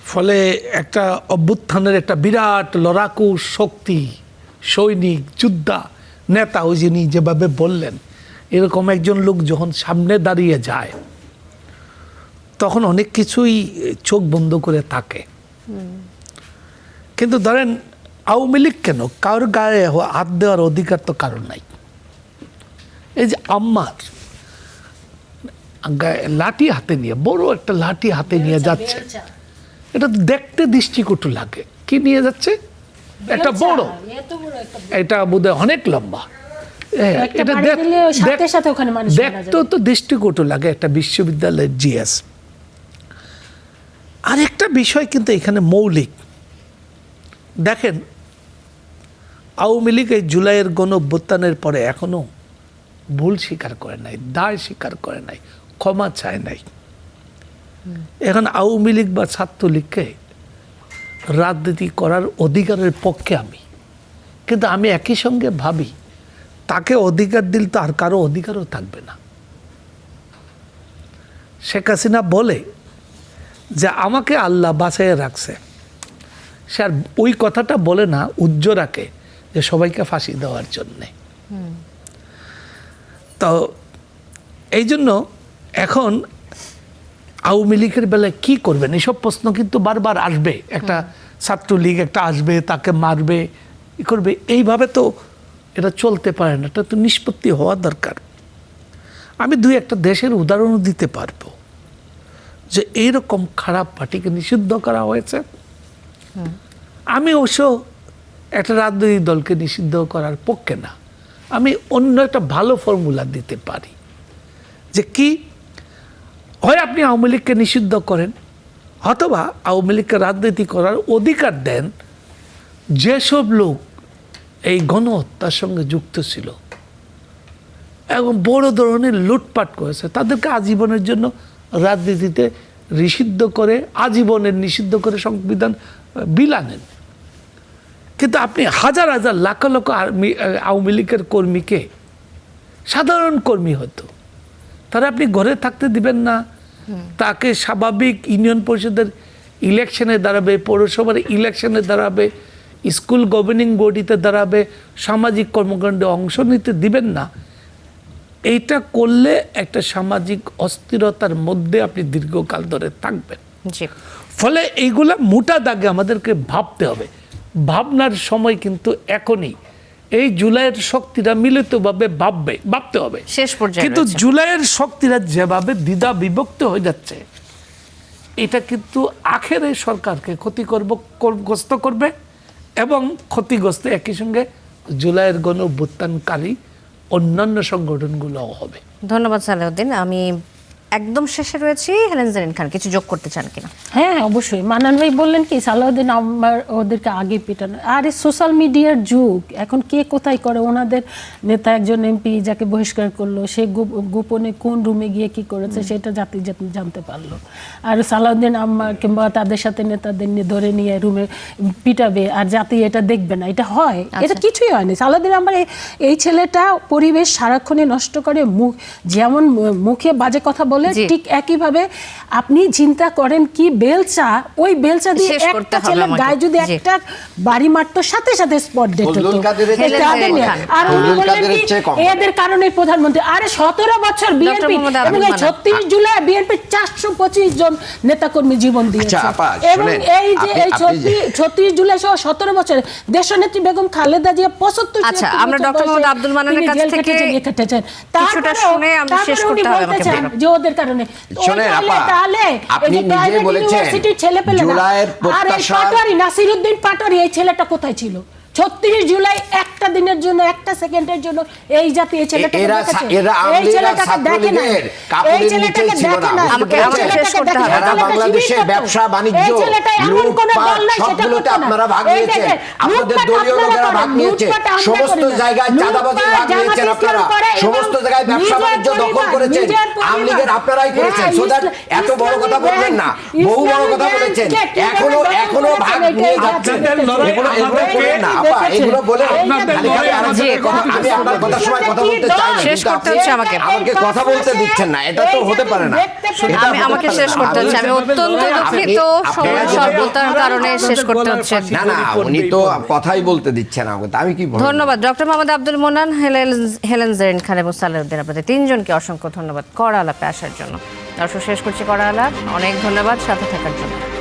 ফলে একটা অভ্যুত্থানের একটা বিরাট লড়াকু শক্তি, সৈনিক, যোদ্ধা, নেতা, ওই যিনি যেভাবে বললেন, এরকম একজন লোক যখন সামনে দাঁড়িয়ে যায়, তখন অনেক কিছুই চোখ বন্ধ করে থাকে। কিন্তু ধরেন আওয়ামী লীগ কেন, কারোর গায়ে হাত দেওয়ার অধিকার তো কারোর নাই। এই যে আম্মার লাঠি হাতে নিয়ে, বড় একটা লাঠি হাতে নিয়ে যাচ্ছে, এটা দেখতে দৃষ্টিকটু লাগে। কি নিয়ে যাচ্ছে? একটা বড়, এটা বোধহয় অনেক লম্বা, এটা দেখতেও তো দৃষ্টিকটু লাগে একটা বিশ্ববিদ্যালয়ের জিএস। আরেকটা বিষয় কিন্তু এখানে মৌলিক, দেখেন, আওয়ামী লীগ এই জুলাইয়ের গণ অভ্যুত্থানের পরে এখনো ভুল স্বীকার করে নাই, দায় স্বীকার করে নাই, ক্ষমা চায় নাই। এখন আওয়ামী লীগ বা ছাত্রলীগকে রাজনীতি করার অধিকারের পক্ষে আমি, কিন্তু আমি একই সঙ্গে ভাবি তাকে অধিকার দিলে তো আর কারো অধিকারও থাকবে না। শেখ হাসিনা বলে যে আমাকে আল্লাহ বাঁচাইয়া রাখছে, সে আর ওই কথাটা বলে না উজ্জ্বরাকে যে সবাইকে ফাঁসি দেওয়ার জন্যে। তো এই জন্য এখন আওয়ামী লীগের বেলায় কী করবেন, এসব প্রশ্ন কিন্তু বারবার আসবে। একটা ছাত্রলীগ একটা আসবে, তাকে মারবে, ই করবে, এইভাবে তো এটা চলতে পারে না, এটা তো নিষ্পত্তি হওয়া দরকার। আমি দুই একটা দেশের উদাহরণও দিতে পারবো যে এইরকম খারাপ পার্টিকে নিষিদ্ধ করা হয়েছে। আমি অবশ্য একটা রাজনৈতিক দলকে নিষিদ্ধ করার পক্ষে না, আমি অন্য একটা ভালো ফর্মুলা দিতে পারি, যে কি হয় আপনি আওয়ামী লীগকে নিষিদ্ধ করেন, অথবা আওয়ামী লীগকে রাজনীতি করার অধিকার দেন যেসব লোক এই গণহত্যার সঙ্গে যুক্ত ছিল এবং বড় ধরনের লুটপাট করেছে, তাদেরকে আজীবনের জন্য রাজনীতিতে নিষিদ্ধ করে, আজীবনের নিষিদ্ধ করে সংবিধান বিল আনেন। কিন্তু আপনি হাজার হাজার লাখ লাখ আওয়ামী লীগের কর্মীকে, সাধারণ কর্মী হতো, তারা আপনি ঘরে থাকতে দিবেন না? তাকে স্বাভাবিক ইউনিয়ন পরিষদের ইলেকশনে দাঁড়াবে, পৌরসভার ইলেকশনে দাঁড়াবে, স্কুল গভর্নিং বডিতে দাঁড়াবে, সামাজিক কর্মকাণ্ডে অংশ নিতে দিবেন না? এইটা করলে একটা সামাজিক অস্থিরতার মধ্যে আপনি দীর্ঘকাল ধরে থাকবেন। জি। ফলে এইগুলা মোটা দাগে আমাদেরকে ভাবতে হবে। ভাবনার সময় কিন্তু এখনই। এই জুলাইয়ের শক্তিরা মিলিতভাবে ভাবতে হবে। শেষ পর্যায়ে কিন্তু রয়েছে। জুলাইয়ের শক্তিরা যেভাবে দ্বিধা বিভক্ত হয়ে যাচ্ছে, এটা কিন্তু আখেরে সরকারকে ক্ষতিগ্রস্ত করবে এবং ক্ষতিগ্রস্ত একই সঙ্গে জুলাইয়ের গণ অভ্যুত্থানকারী অন্যান্য সংগঠনগুলোও হবে। ধন্যবাদ সালেউদ্দিন। আমি একদম শেষে রয়েছি। হেলেন জেরিন খান কিছু যোগ করতে চান কিনা? হ্যাঁ, অবশ্যই। মান্নান ভাই বললেন কি সালাউদ্দিন আমার ওদেরকে আগে পিটানো, আর এই সোশ্যাল মিডিয়ার যুগ, এখন কে কোথায় করে। ওনাদের নেতা একজন এমপি যাকে বহিষ্কার করলো, সে গোপনে কোন রুমে গিয়ে কি করেছে সেটা জাতি জানতে পারলো। আর সালাউদ্দিন আম্মার কিংবা তাদের সাথে নেতাদের ধরে নিয়ে রুমে পিটাবে আর জাতি এটা দেখবে না, এটা হয়? এটা কিছুই হয়নি। সালাউদ্দিন আম্মার এই ছেলেটা পরিবেশ সারাক্ষণে নষ্ট করে, যেমন মুখে বাজে কথা বলে, ঠিক একইভাবে আপনি চিন্তা করেন কি বেলচা, ওই বেলচা দিয়ে একটা ছেলের গায়ে যদি একটা বাড়ি মারতো, সাথে সাথে স্পট ডেট হতো। আর উনি বললেন কি এদের কারণে প্রধানমন্ত্রী। আরে 17 বছর বিএনপি এবং 36 জুলাই বিএনপি 425 জন নেতাকর্মী জীবন দিয়েছে। এবং এই যে এই 36 জুলাই সহ 17 বছরে দেশনেত্রী বেগম খালেদা জিয়া 75। আচ্ছা, আমরা ডক্টর মোহাম্মদ আব্দুল মান্নানের কাছ থেকে কিছুটা শুনে আমরা শেষ করতে হবে আমাকে। যে ওদের কারণে শোনেন আপা, আপনি নিজে বলেছেন জুলাইয়ের প্রত্যাশা। পাটোয়ারি, নাসিরউদ্দিন পাটোয়ারি, এই ছেলেটা কোথায় ছিল 36 জুলাই একটা দিনের জন্য, একটা সেকেন্ডের জন্য? এই জাতি এই ছেলেটাকে দেখেছে? এই ছেলেটাকে দেখে না, এই ছেলেটাকে দেখে না। আমাকে শেষ করতে হবে। সারা বাংলাদেশে ব্যবসা বাণিজ্য সবগুলোতে আপনারা ভাগ নিয়েছেন, আপনাদের দলীয় লোকেরা ভাগ নিয়েছে, সমস্ত জায়গায় চাঁদাবাজির ভাগ নিয়েছেন আপনারা, সমস্ত জায়গায় ব্যবসা বাণিজ্য দখল করেছেন, আওয়ামী লীগের আপনারাই করেছেন। সো দ্যাট এত বড় কথা বলবেন না, বহু বড় কথা বলেছেন, এখনো ভাগ নিয়ে যাচ্ছেন। এগুলো বলবেন না আপা, এগুলো বলে আমি আপনার কথার সময় কথা বলতে চাই না, শেষ করতে হচ্ছে আমাকে কথা বলতে দিচ্ছেন না, এটা তো হতে পারে না। আমাকে শেষ করতে হচ্ছে। আমি অত্যন্ত দুঃখিত, সময় স্বল্পতার কারণে শেষ করতে হচ্ছে। না না, উনি তো কথাই বলতে দিচ্ছেন আমাকে, আমি কি বলবো। ধন্যবাদ ডক্টর মোহাম্মদ আব্দুল মোনান, হেলেন জেরিন খান এবং সালেউদ্দিন, আপনাদের তিনজনকে অসংখ্য ধন্যবাদ কড়া আলাপে আসার জন্য। দর্শক, শেষ করছি কড়া আলাপ। অনেক ধন্যবাদ সাথে থাকার জন্য।